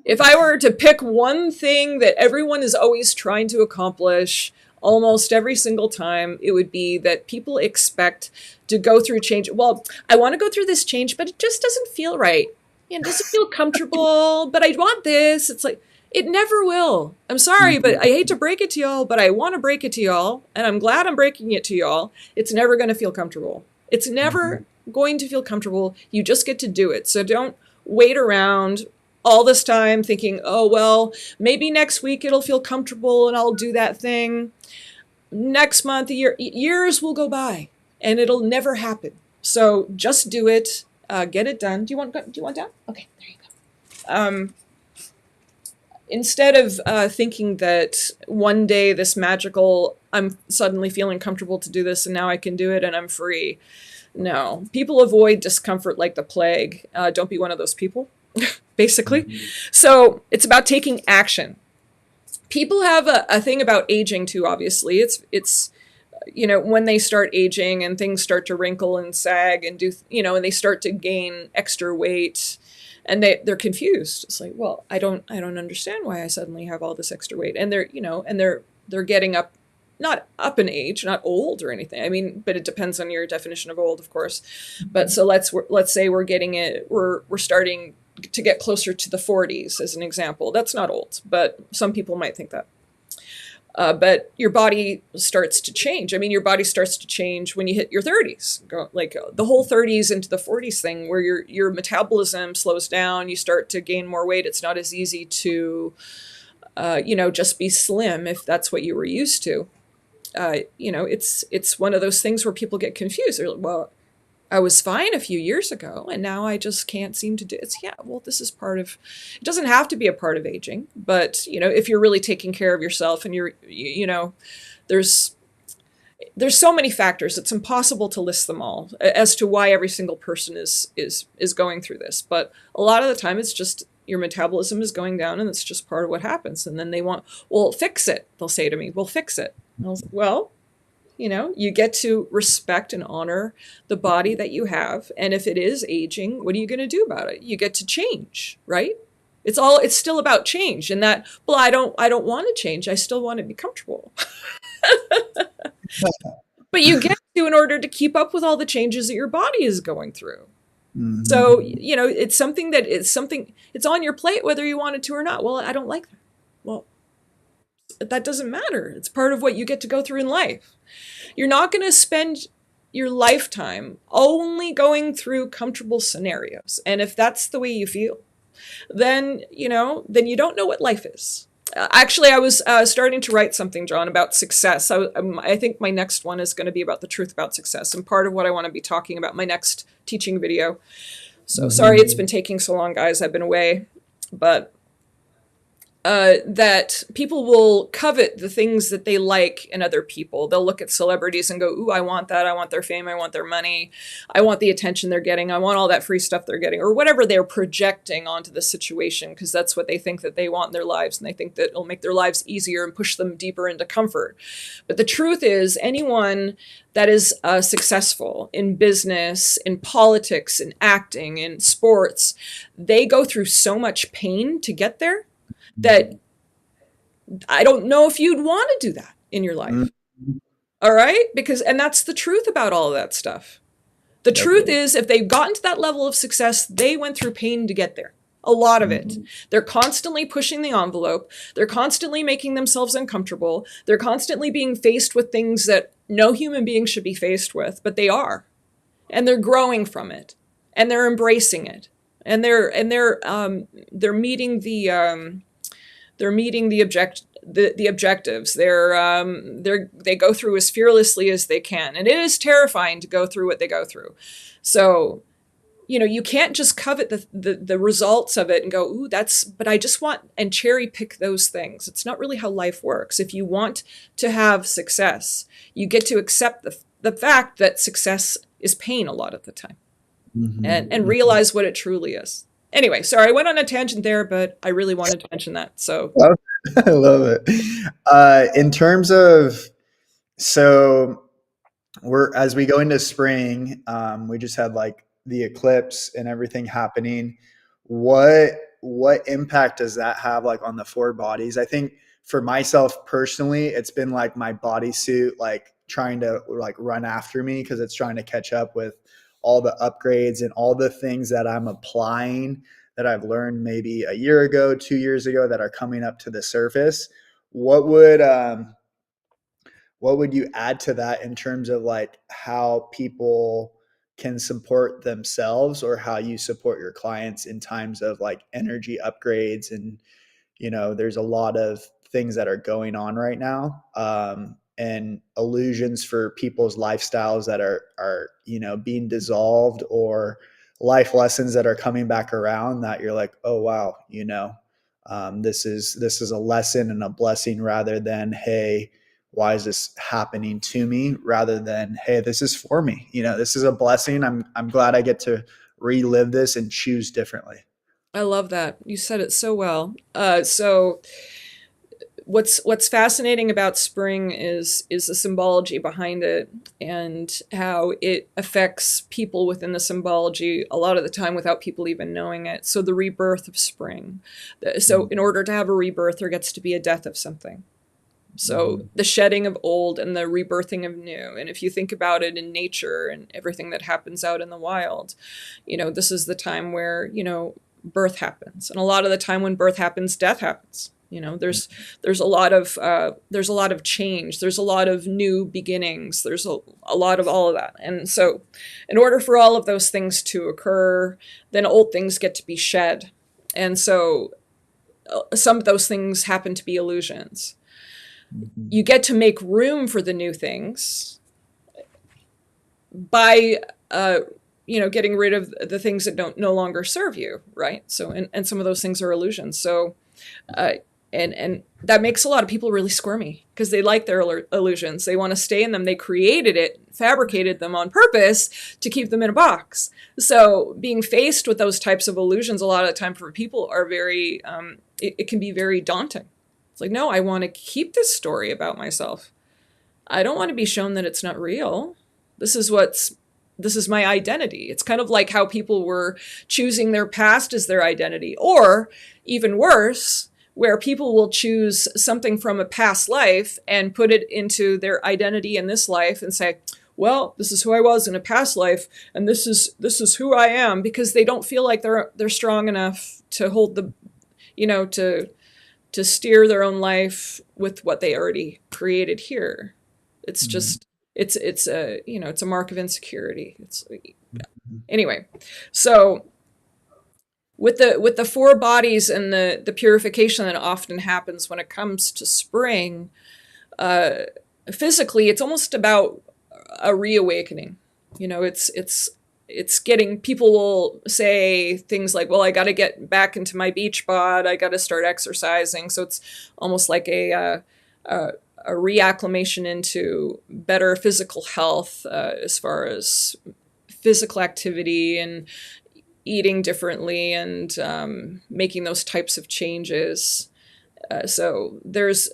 if I were to pick one thing that everyone is always trying to accomplish almost every single time, it would be that people expect to go through change. Well, I want to go through this change, but it just doesn't feel right. It doesn't feel comfortable, but I want this. It's like, it never will. I'm sorry, but I hate to break it to y'all, but I want to break it to y'all, and I'm glad I'm breaking it to y'all. It's never going to feel comfortable. It's never going to feel comfortable. You just get to do it. So don't wait around all this time thinking, oh, well, maybe next week it'll feel comfortable and I'll do that thing. Next month, years will go by and it'll never happen. So just do it. Get it done. Do you want down? Okay, there you go. Instead of thinking that one day this magical, I'm suddenly feeling comfortable to do this and now I can do it and I'm free. No, people avoid discomfort like the plague. Don't be one of those people, basically. So it's about taking action. People have a thing about aging too, obviously. It's when they start aging and things start to wrinkle and sag and and they start to gain extra weight, and they're confused. It's like, well, I don't understand why I suddenly have all this extra weight. And they're getting up, not up in age, not old or anything. I mean, but it depends on your definition of old, of course. But so let's say we're starting to get closer to the 40s as an example. That's not old, but some people might think that. But your body starts to change. I mean, your body starts to change when you hit your 30s, the whole 30s into the 40s thing, where your metabolism slows down. You start to gain more weight. It's not as easy to, just be slim if that's what you were used to. It's one of those things where people get confused. They're like, well, I was fine a few years ago, and now I just can't seem to do it. Yeah, well, this is it doesn't have to be a part of aging, but, if you're really taking care of yourself and there's so many factors, it's impossible to list them all as to why every single person is going through this. But a lot of the time, it's just your metabolism is going down, and it's just part of what happens. And then well, fix it. They'll say to me, well, fix it. And I was like, well, you get to respect and honor the body that you have. And if it is aging, what are you going to do about it? You get to change, right? It's still about change, and that, well, I don't want to change. I still want to be comfortable. But you get to, in order to keep up with all the changes that your body is going through. Mm-hmm. So, it's something it's on your plate, whether you want it to or not. Well, I don't like that. Well, that doesn't matter. It's part of what you get to go through in life. You're not going to spend your lifetime only going through comfortable scenarios. And if that's the way you feel, then you don't know what life is. Actually, I was starting to write something, John, about success. I think my next one is going to be about the truth about success, and part of what I want to be talking about my next teaching video. So sorry it's been taking so long, guys. I've been away, but that people will covet the things that they like in other people. They'll look at celebrities and go, ooh, I want that. I want their fame. I want their money. I want the attention they're getting. I want all that free stuff they're getting, or whatever they're projecting onto the situation, because that's what they think that they want in their lives. And they think that it'll make their lives easier and push them deeper into comfort. But the truth is, anyone that is successful in business, in politics, in acting, in sports, they go through so much pain to get there that I don't know if you'd want to do that in your life. All right? And that's the truth about all of that stuff. The truth is, if they've gotten to that level of success, they went through pain to get there. A lot of it. They're constantly pushing the envelope. They're constantly making themselves uncomfortable. They're constantly being faced with things that no human being should be faced with, but they are. And they're growing from it. And they're embracing it. And they're meeting the objectives. They go through as fearlessly as they can, and it is terrifying to go through what they go through. So, you can't just covet the results of it and go, ooh, but I just want and cherry pick those things. It's not really how life works. If you want to have success, you get to accept the fact that success is pain a lot of the time, and realize what it truly is. Anyway, sorry, I went on a tangent there, but I really wanted to mention that. So I love it. In terms of So we're as we go into spring, we just had like the eclipse and everything happening. What what impact does that have like on the four bodies? I think for myself personally, it's been like my bodysuit like trying to like run after me because it's trying to catch up with all the upgrades and all the things that I'm applying that I've learned maybe a year ago, 2 years ago that are coming up to the surface. What would what would you add to that in terms of like how people can support themselves or how you support your clients in times of like energy upgrades and there's a lot of things that are going on right now, and illusions for people's lifestyles that are being dissolved, or life lessons that are coming back around that you're like, oh wow, this is a lesson and a blessing, rather than, hey, why is this happening to me, rather than, hey, this is for me, this is a blessing. I'm glad I get to relive this and choose differently. I love that. You said it so well. So what's fascinating about spring is the symbology behind it and how it affects people within the symbology a lot of the time without people even knowing it. So the rebirth of spring. So in order to have a rebirth, there gets to be a death of something. So Mhm. the shedding of old and the rebirthing of new. And if you think about it in nature and everything that happens out in the wild, this is the time where, birth happens. And a lot of the time when birth happens, death happens. There's a lot of change. There's a lot of new beginnings. There's a lot of all of that. And so in order for all of those things to occur, then old things get to be shed. And so some of those things happen to be illusions. Mhm. You get to make room for the new things by getting rid of the things that don't no longer serve you, right? So and some of those things are illusions. So uh, and that makes a lot of people really squirmy because they like their illusions. They want to stay in them. They created it, fabricated them on purpose to keep them in a box. So being faced with those types of illusions a lot of the time for people are very it can be very daunting. It's like, no, I want to keep this story about myself. I don't want to be shown that it's not real. This is what's this is my identity. It's kind of like how people were choosing their past as their identity, or even worse, where people will choose something from a past life and put it into their identity in this life and say, well, this is who I was in a past life and this is who I am, because they don't feel like they're strong enough to hold the to steer their own life with what they already created here. It's Mhm. just it's a it's a mark of insecurity. It's Mhm. anyway. So with the four bodies and the purification that often happens when it comes to spring, uh, physically, it's almost about a reawakening. It's getting people will say things like, well, I got to get back into my beach bod, I got to start exercising. So it's almost like a, a reacclimation into better physical health, as far as physical activity and eating differently and making those types of changes. So there's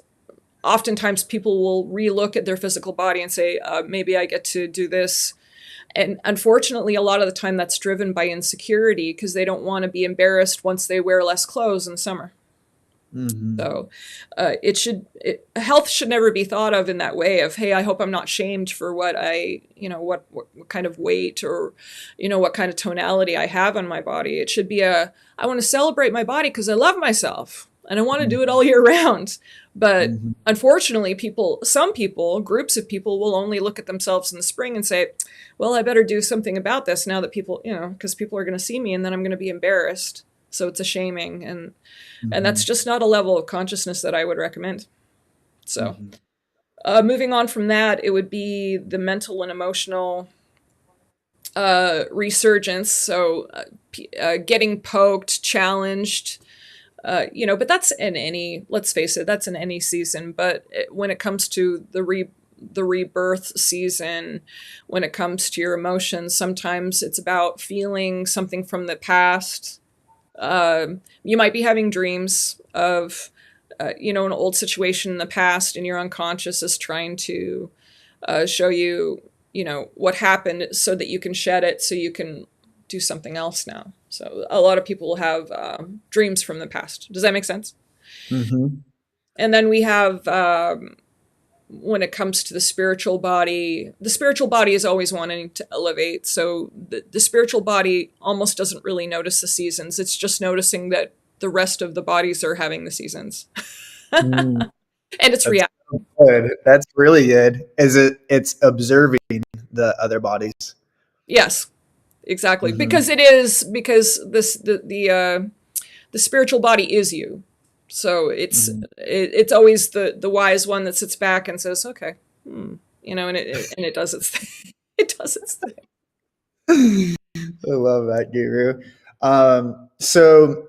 oftentimes people will relook at their physical body and say, maybe I get to do this. And unfortunately, a lot of the time that's driven by insecurity because they don't want to be embarrassed once they wear less clothes in the summer. Mhm. So health should never be thought of in that way of, hey, I hope I'm not shamed for what what kind of weight or, what kind of tonality I have on my body. It should be I want to celebrate my body because I love myself and I want to do it Mhm. all year round. But Mhm. unfortunately, some people, groups of people will only look at themselves in the spring and say, well, I better do something about this now that people, because people are going to see me and then I'm going to be embarrassed. So it's a shaming, and that's Mhm. just not a level of consciousness that I would recommend. So, Mhm. moving on from that, it would be the mental and emotional resurgence. So, getting poked, challenged, but that's in any. Let's face it, that's in any season. But when it comes to the rebirth season, when it comes to your emotions, sometimes it's about feeling something from the past. You might be having dreams of, an old situation in the past, and your unconscious is trying to show you, what happened so that you can shed it so you can do something else now. So a lot of people will have dreams from the past. Does that make sense? Mm-hmm. And then we have, when it comes to the spiritual body is always wanting to elevate. So the spiritual body almost doesn't really notice the seasons. It's just noticing that the rest of the bodies are having the seasons. Mm, And it's that's reality. good. That's really good. It's observing the other bodies. Yes, exactly. Mm-hmm. Because the spiritual body is you. So Mm-hmm. it's always the wise one that sits back and says, okay, and it does its thing. It does its thing. I love that, Guru. So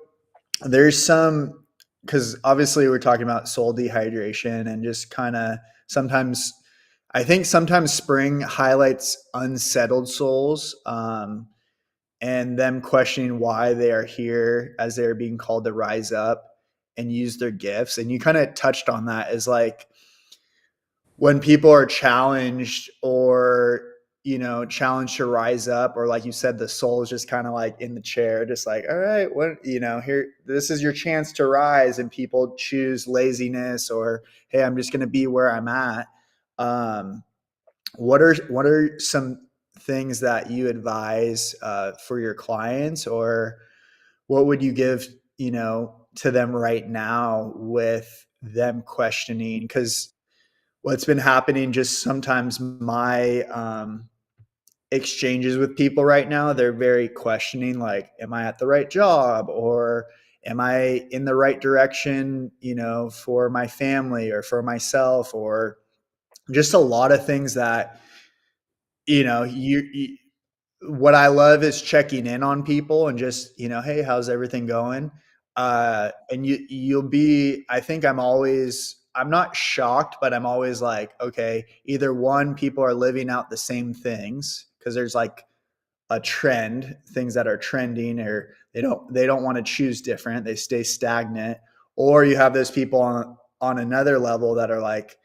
there's some, because obviously we're talking about soul dehydration and just kind of sometimes, I think sometimes spring highlights unsettled souls, and them questioning why they are here as they're being called to rise up and use their gifts. And you kind of touched on that as like when people are challenged or challenged to rise up, or like you said, the soul is just kind of like in the chair, just like, all right, what, here, this is your chance to rise, and people choose laziness or, hey, I'm just going to be where I'm at. um, what are some things that you advise for your clients, or what would you give to them right now with them questioning? Because what's been happening, just sometimes my exchanges with people right now, they're very questioning, like, am I at the right job, or am I in the right direction, for my family or for myself, or just a lot of things that you what I love is checking in on people and just, hey, how's everything going? And you'll be, I think I'm not shocked, but I'm always like, okay, either one, people are living out the same things because there's like a trend, things that are trending, or they don't want to choose different, they stay stagnant. Or you have those people on another level that are like,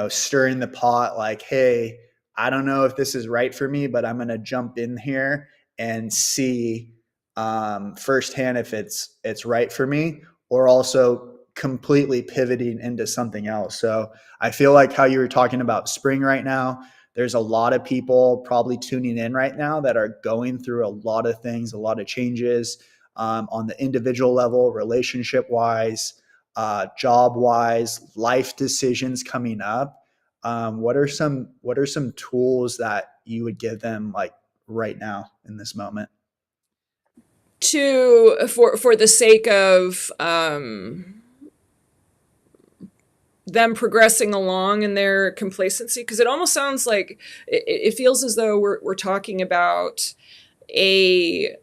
stirring the pot, like, hey, I don't know if this is right for me, but I'm going to jump in here and see firsthand if it's right for me, or also completely pivoting into something else. So I feel like how you were talking about spring right now, there's a lot of people probably tuning in right now that are going through a lot of things, a lot of changes, on the individual level, relationship wise, job wise, life decisions coming up. What are some tools that you would give them, like, right now in this moment? For the sake of them progressing along in their complacency, because it almost sounds like it feels as though we're talking about a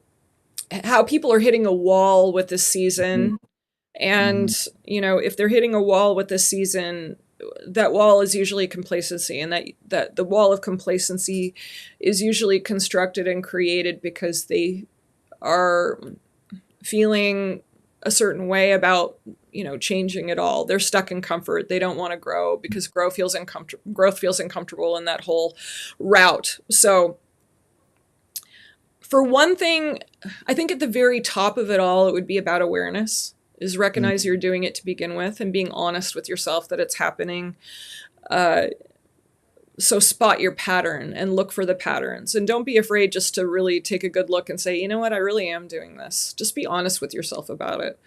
how people are hitting a wall with this season. And Mm-hmm. if they're hitting a wall with this season, that wall is usually complacency, and that the wall of complacency is usually constructed and created because they are feeling a certain way about changing it all. They're stuck in comfort. They don't want to grow because growth feels uncomfortable in that whole route. So for one thing, I think at the very top of it all, it would be about awareness, is recognize you're doing it to begin with and being honest with yourself that it's happening. uh, so spot your pattern and look for the patterns, and don't be afraid just to really take a good look and say, you know what, I really am doing this. Just be honest with yourself about it.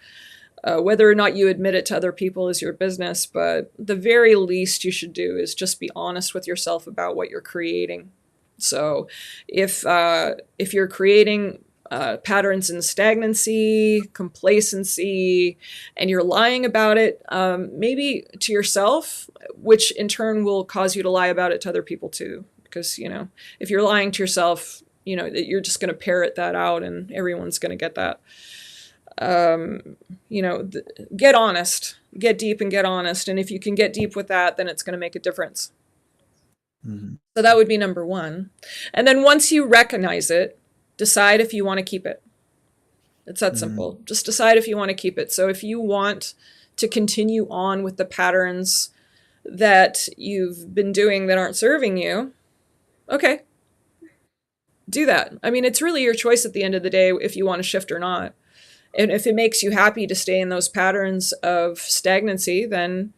Whether or not you admit it to other people is your business, but the very least you should do is just be honest with yourself about what you're creating. So if you're creating patterns in stagnancy, complacency, and you're lying about it, maybe to yourself, which in turn will cause you to lie about it to other people too. Because, if you're lying to yourself, you're just going to parrot that out and everyone's going to get that. Get honest, get deep and get honest. And if you can get deep with that, then it's going to make a difference. Mm-hmm. So that would be number one. And then once you recognize it, decide if you want to keep it. It's that Mm-hmm. simple. Just decide if you want to keep it. So if you want to continue on with the patterns that you've been doing that aren't serving you, okay, do that. I mean, it's really your choice at the end of the day if you want to shift or not. And if it makes you happy to stay in those patterns of stagnancy, then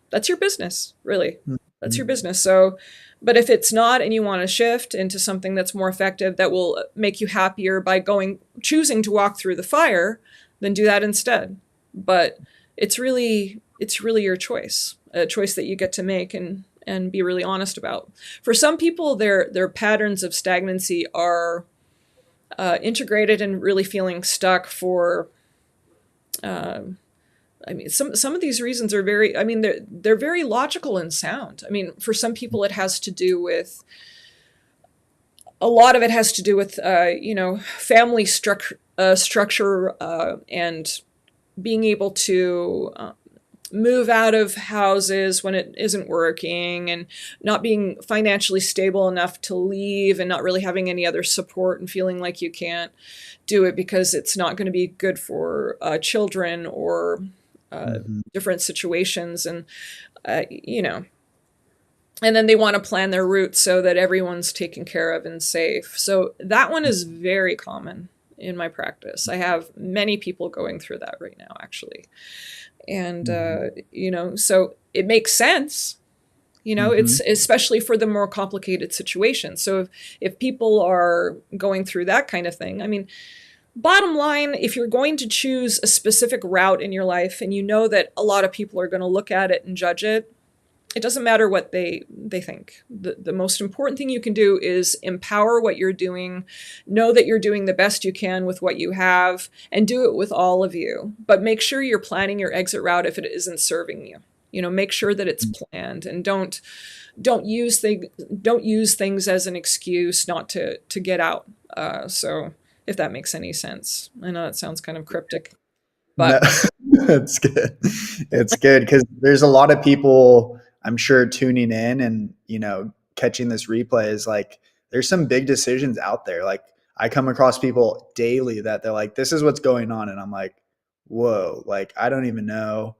that's your business, really. That's your Mhm. business. So, but if it's not and you want to shift into something that's more effective that will make you happier by choosing to walk through the fire, then do that instead. But it's really your choice, a choice that you get to make and be really honest about. For some people, their patterns of stagnancy are integrated and really feeling stuck for. Um, I mean, some of these reasons are very. I mean, they're very logical and sound. I mean, for some people, it has to do with a lot of it has to do with family structure and being able to move out of houses when it isn't working and not being financially stable enough to leave and not really having any other support and feeling like you can't do it because it's not going to be good for children or Mhm. different situations and uh, you know and then they want to plan their routes so that everyone's taken care of and safe. So that one is very common in my practice. I have many people going through that right now, actually. And, Mhm. so it makes sense. It's Mhm. especially for the more complicated situations. So if people are going through that kind of thing, I mean, bottom line, if you're going to choose a specific route in your life and you know that a lot of people are going to look at it and judge it, it doesn't matter what they think. The most important thing you can do is empower what you're doing, know that you're doing the best you can with what you have, and do it with all of you. But make sure you're planning your exit route if it isn't serving you. Make sure that it's planned, and don't use things don't use things as an excuse not to get out. So if that makes any sense, I know it sounds kind of cryptic, No, but it's good. It's good because there's a lot of people I'm sure tuning in and catching this replay is like there's some big decisions out there. Like I come across people daily that they're like, "This is what's going on," and I'm like, "Whoa!" Like I don't even know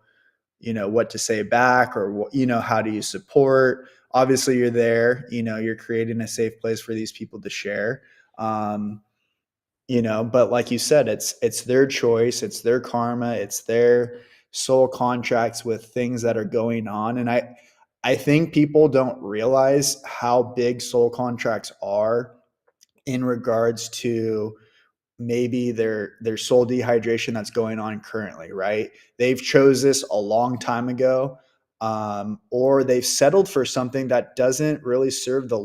what to say back or how do you support. Obviously, you're there. You're creating a safe place for these people to share. Um, but like you said, it's their choice, it's their karma, it's their soul contracts with things that are going on. And I think people don't realize how big soul contracts are in regards to maybe their soul dehydration that's going on currently, right? They've chose this a long time ago, or they've settled for something that doesn't really serve the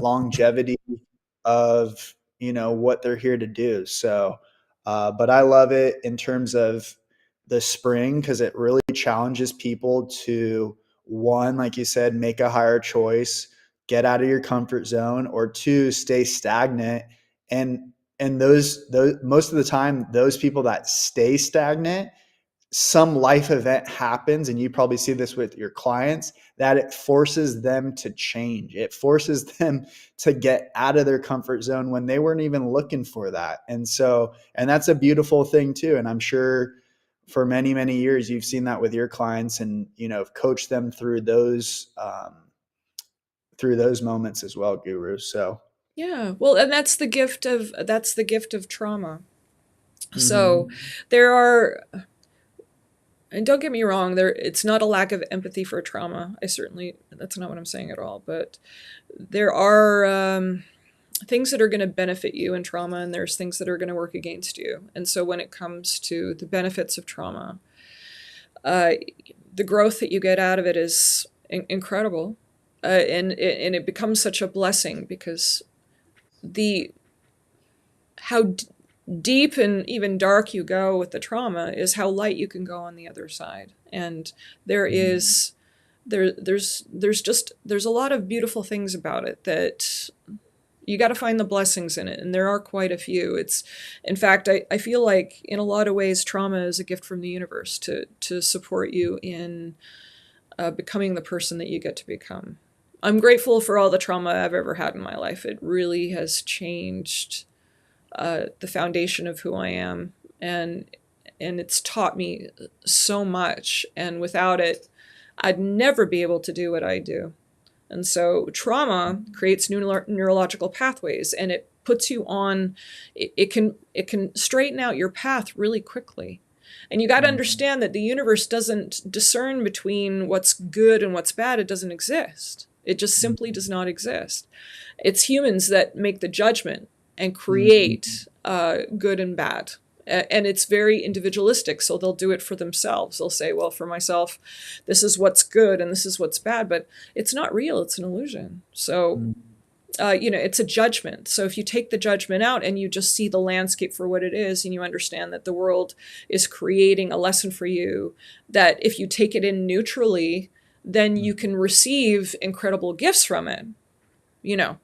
longevity of what they're here to do. So, but I love it in terms of the spring because it really challenges people to one, like you said, make a higher choice, get out of your comfort zone, or two, stay stagnant and those most of the time those people that stay stagnant, some life event happens, and you probably see this with your clients, that it forces them to change. It forces them to get out of their comfort zone when they weren't even looking for that. And that's a beautiful thing too. And I'm sure for many many years you've seen that with your clients and coached them through those moments as well, Guru. So yeah, well, and that's the gift of trauma. So mm-hmm. there are, and don't get me wrong, it's not a lack of empathy for trauma. That's not what I'm saying at all. But there are things that are going to benefit you in trauma, and there's things that are going to work against you. And so when it comes to the benefits of trauma, uh, the growth that you get out of it is incredible, and it becomes such a blessing because the how deep and even dark you go with the trauma is how light you can go on the other side. And there is there's a lot of beautiful things about it that you got to find the blessings in it, and there are quite a few. It's in fact I feel like in a lot of ways trauma is a gift from the universe to support you in becoming the person that you get to become. I'm grateful for all the trauma I've ever had in my life. It really has changed the foundation of who I am, and it's taught me so much. And without it, I'd never be able to do what I do. And so trauma creates new neurological pathways, and it puts you on, it can straighten out your path really quickly. And you got to Mhm. understand that the universe doesn't discern between what's good and what's bad. It doesn't exist. It just simply does not exist. It's humans that make the judgment and Mhm. create good and bad. And it's very individualistic, so they'll do it for themselves. They'll say, well, for myself, this is what's good and this is what's bad, but it's not real, it's an illusion. So Mhm. it's a judgment. So if you take the judgment out and you just see the landscape for what it is, and you understand that the world is creating a lesson for you, that if you take it in neutrally, then you Mhm. can receive incredible gifts from it, you know.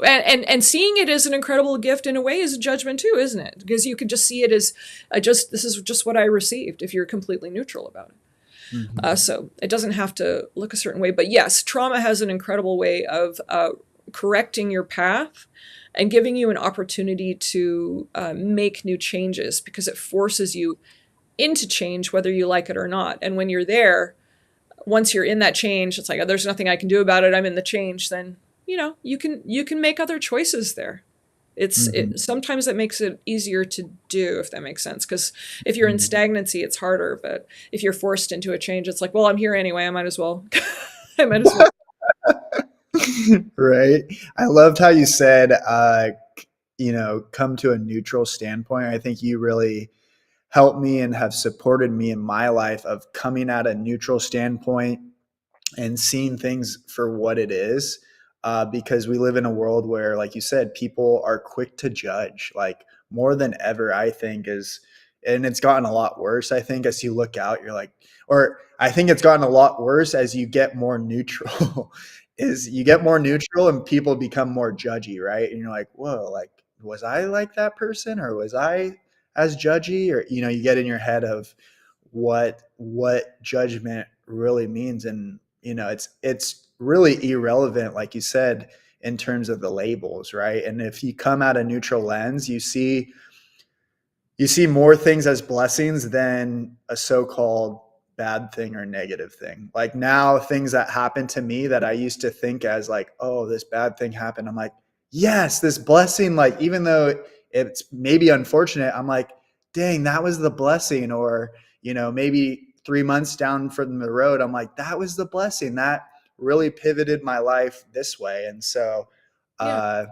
And seeing it as an incredible gift in a way is a judgment too, isn't it? Because you could just see it as, just this is just what I received if you're completely neutral about it. Mhm. So it doesn't have to look a certain way. But yes, trauma has an incredible way of correcting your path and giving you an opportunity to make new changes, because it forces you into change, whether you like it or not. And when you're there, once you're in that change, it's like, oh, there's nothing I can do about it. I'm in the change. Then you can make other choices there. Mhm. Sometimes that makes it easier to do, if that makes sense, because if you're in Mhm. stagnancy it's harder, but if you're forced into a change, it's like, well, I'm here anyway, I might as well I might as well. Right. I loved how you said, come to a neutral standpoint. I think you really helped me and have supported me in my life of coming at a neutral standpoint and seeing things for what it is. Because we live in a world where, like you said, people are quick to judge, like more than ever, I think, and it's gotten a lot worse. I think as you look out, you're like, or I think it's gotten a lot worse as you get more neutral. Is you get more neutral and people become more judgy, right? And you're like, whoa, like, was I like that person, or was I as judgy? Or, you get in your head of what judgment really means. And it's really irrelevant, like you said, in terms of the labels, right? And if you come at a neutral lens, you see more things as blessings than a so-called bad thing or negative thing. Like now, things that happen to me that I used to think as like, oh, this bad thing happened, I'm like, yes, this blessing. Like, even though it's maybe unfortunate, I'm like, dang, that was the blessing. Or maybe 3 months down from the road, I'm like, that was the blessing that really pivoted my life this way. And so Yeah, uh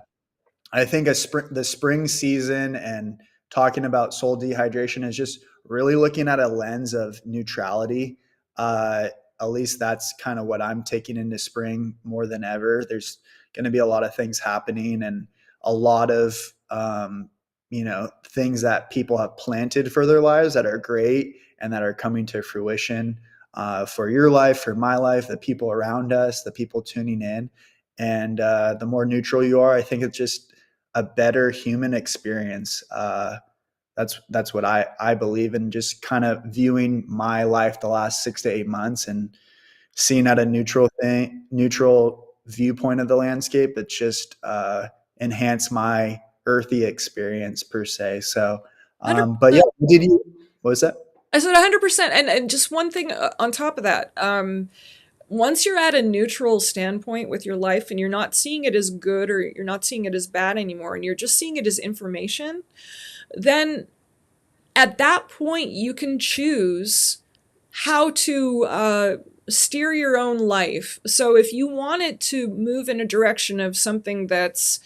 I think the spring season and talking about soul dehydration is just really looking at a lens of neutrality. Uh, at least that's kind of what I'm taking into spring more than ever. There's going to be a lot of things happening, and a lot of things that people have planted for their lives that are great and that are coming to fruition, for your life, for my life, the people around us, the people tuning in. And the more neutral you are, I think it's just a better human experience. That's what I believe in. Just kind of viewing my life the last 6 to 8 months and seeing at a neutral viewpoint of the landscape. It's just enhanced my earthy experience per se. So, but yeah, 100%. did you? What was that? I said 100%. And just one thing on top of that, once you're at a neutral standpoint with your life and you're not seeing it as good or you're not seeing it as bad anymore, and you're just seeing it as information, then at that point you can choose how to steer your own life. So if you want it to move in a direction of something that's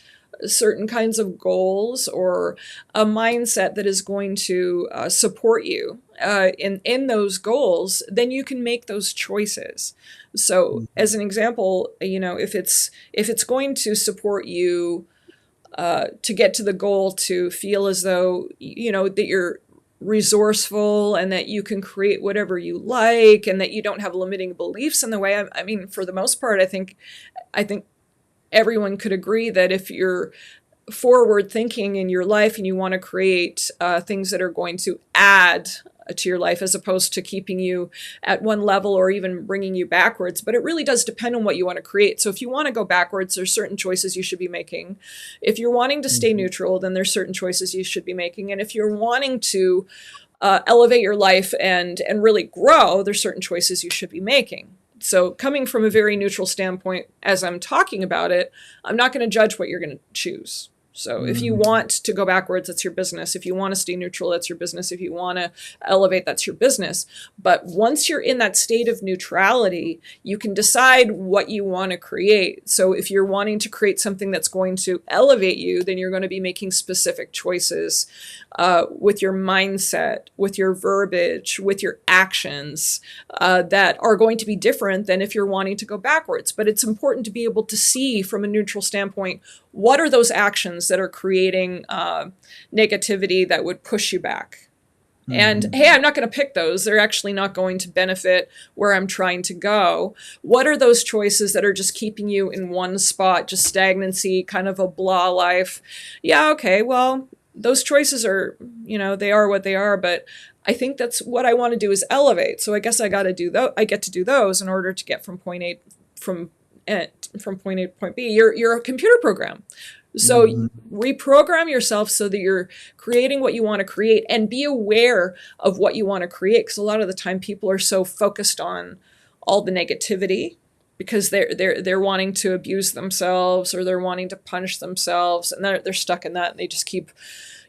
certain kinds of goals, or a mindset that is going to support you in those goals, then you can make those choices. So Mhm. as an example, if it's going to support you to get to the goal, to feel as though that you're resourceful and that you can create whatever you like and that you don't have limiting beliefs in the way. I mean, for the most part, I think everyone could agree that if you're forward thinking in your life and you want to create things that are going to add to your life as opposed to keeping you at one level or even bringing you backwards. But it really does depend on what you want to create. So if you want to go backwards, there's certain choices you should be making. If you're wanting to stay Mhm. neutral, then there's certain choices you should be making. And if you're wanting to elevate your life and really grow, there's certain choices you should be making. So coming from a very neutral standpoint, as I'm talking about it, I'm not going to judge what you're going to choose. So if you Mhm. want to go backwards, that's your business. If you want to stay neutral, that's your business. If you want to elevate, that's your business. But once you're in that state of neutrality, you can decide what you want to create. So if you're wanting to create something that's going to elevate you, then you're going to be making specific choices with your mindset, with your verbiage, with your actions that are going to be different than if you're wanting to go backwards. But it's important to be able to see from a neutral standpoint, what are those actions that are creating negativity that would push you back? And Mhm. hey, I'm not going to pick those. They're actually not going to benefit where I'm trying to go. What are those choices that are just keeping you in one spot, just stagnancy, kind of a blah life? Yeah, okay, well, those choices are, they are what they are, but I think that's what I want to do is elevate. So I guess I got to do those. I get to do those in order to get from point A from from point A to point B. You're a computer program. So Mhm. reprogram yourself so that you're creating what you want to create, and be aware of what you want to create, because a lot of the time people are so focused on all the negativity because they're wanting to abuse themselves, or they're wanting to punish themselves, and they're stuck in that, and they just keep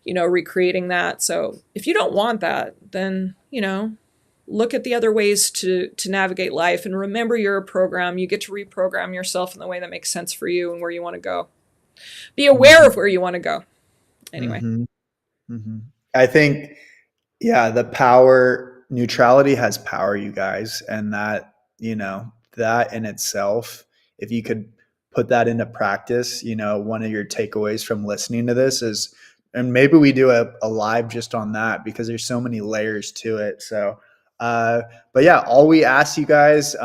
recreating that. So if you don't want that, then look at the other ways to navigate life, and remember you're a program. You get to reprogram yourself in the way that makes sense for you and where you want to go. Be aware Mhm. of where you want to go. Anyway. Mhm. Mhm. I think, yeah, the power neutrality has power, you guys, and that, that in itself, if you could put that into practice, one of your takeaways from listening to this is, and maybe we do a live just on that, because there's so many layers to it. So, uh, but yeah, all we ask you guys,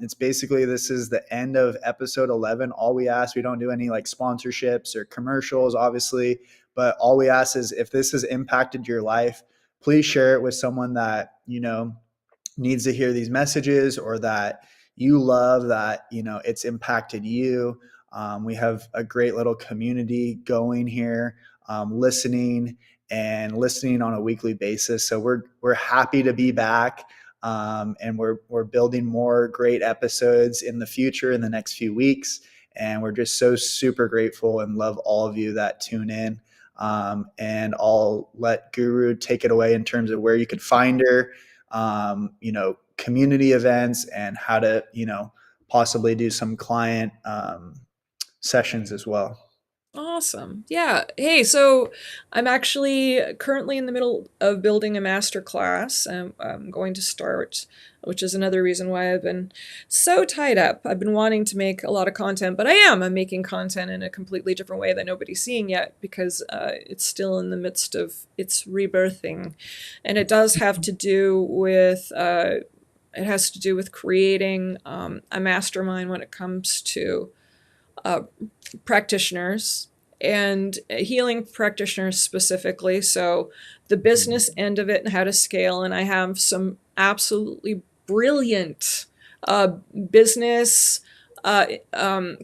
it's basically, this is the end of episode 11. All we ask, we don't do any like sponsorships or commercials, obviously, but all we ask is, if this has impacted your life, please share it with someone that needs to hear these messages, or that you love, that it's impacted you. We have a great little community going here, listening on a weekly basis. So we're happy to be back, and we're building more great episodes in the future, in the next few weeks. And we're just so super grateful and love all of you that tune in. And I'll let Guru take it away in terms of where you could find her, community events, and how to, possibly do some client sessions as well. Awesome. Yeah. Hey, so I'm actually currently in the middle of building a master class. I'm going to start, which is another reason why I've been so tied up. I've been wanting to make a lot of content, but I'm making content in a completely different way that nobody's seeing yet, because it's still in the midst of its rebirthing. And it does have to do with, creating a mastermind when it comes to uh, practitioners and healing practitioners specifically. So the business end of it and how to scale. And I have some absolutely brilliant business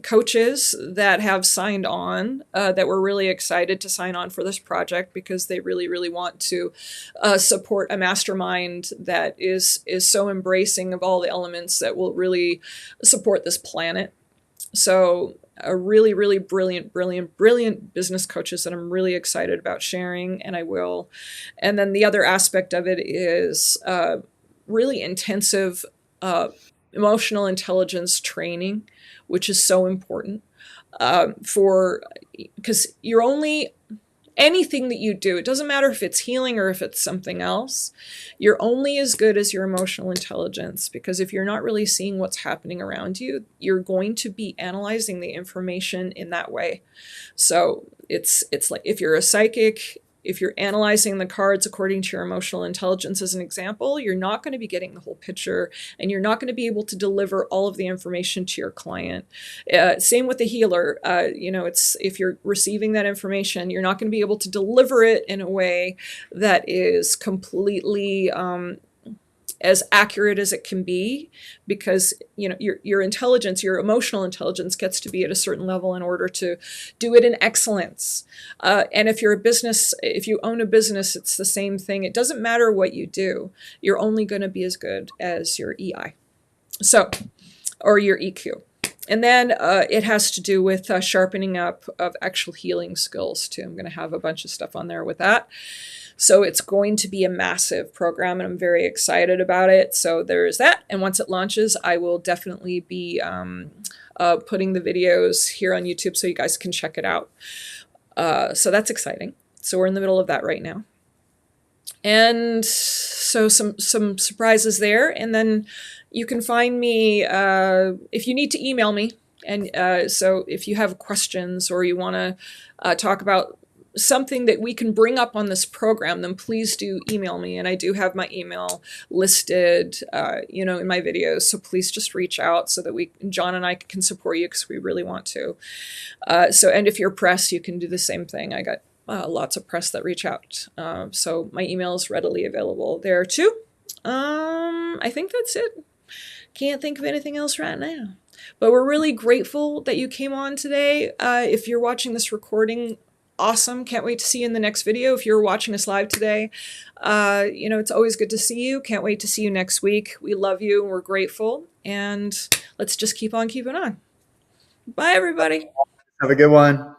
coaches that have signed on, that were really excited to sign on for this project, because they really, really want to support a mastermind that is so embracing of all the elements that will really support this planet. So a really, really brilliant, brilliant, brilliant business coaches that I'm really excited about sharing, and I will. And then the other aspect of it is really intensive emotional intelligence training, which is so important for because you're only anything that you do, it doesn't matter if it's healing or if it's something else, you're only as good as your emotional intelligence. Because if you're not really seeing what's happening around you, you're going to be analyzing the information in that way. So it's like, if you're a psychic, if you're analyzing the cards according to your emotional intelligence, as an example, you're not going to be getting the whole picture, and you're not going to be able to deliver all of the information to your client. Same with the healer. It's, if you're receiving that information, you're not going to be able to deliver it in a way that is completely as accurate as it can be, because your intelligence, your emotional intelligence, gets to be at a certain level in order to do it in excellence. And if you own a business, it's the same thing. It doesn't matter what you do, you're only going to be as good as your EI. So or your EQ. And then it has to do with sharpening up of actual healing skills too. I'm going to have a bunch of stuff on there with that. So it's going to be a massive program, and I'm very excited about it. So there's that. And once it launches, I will definitely be putting the videos here on YouTube so you guys can check it out. So that's exciting. So we're in the middle of that right now. And so some surprises there. And then you can find me if you need to email me. And so if you have questions or you want to talk about something that we can bring up on this program, then please do email me. And I do have my email listed, in my videos. So please just reach out so that John and I can support you because we really want to. And if you're press, you can do the same thing. I got lots of press that reach out. So my email is readily available there too. I think that's it. Can't think of anything else right now. But we're really grateful that you came on today. If you're watching this recording, awesome. Can't wait to see you in the next video. If you're watching us live today, it's always good to see you. Can't wait to see you next week. We love you. We're grateful. And let's just keep on keeping on. Bye, everybody. Have a good one.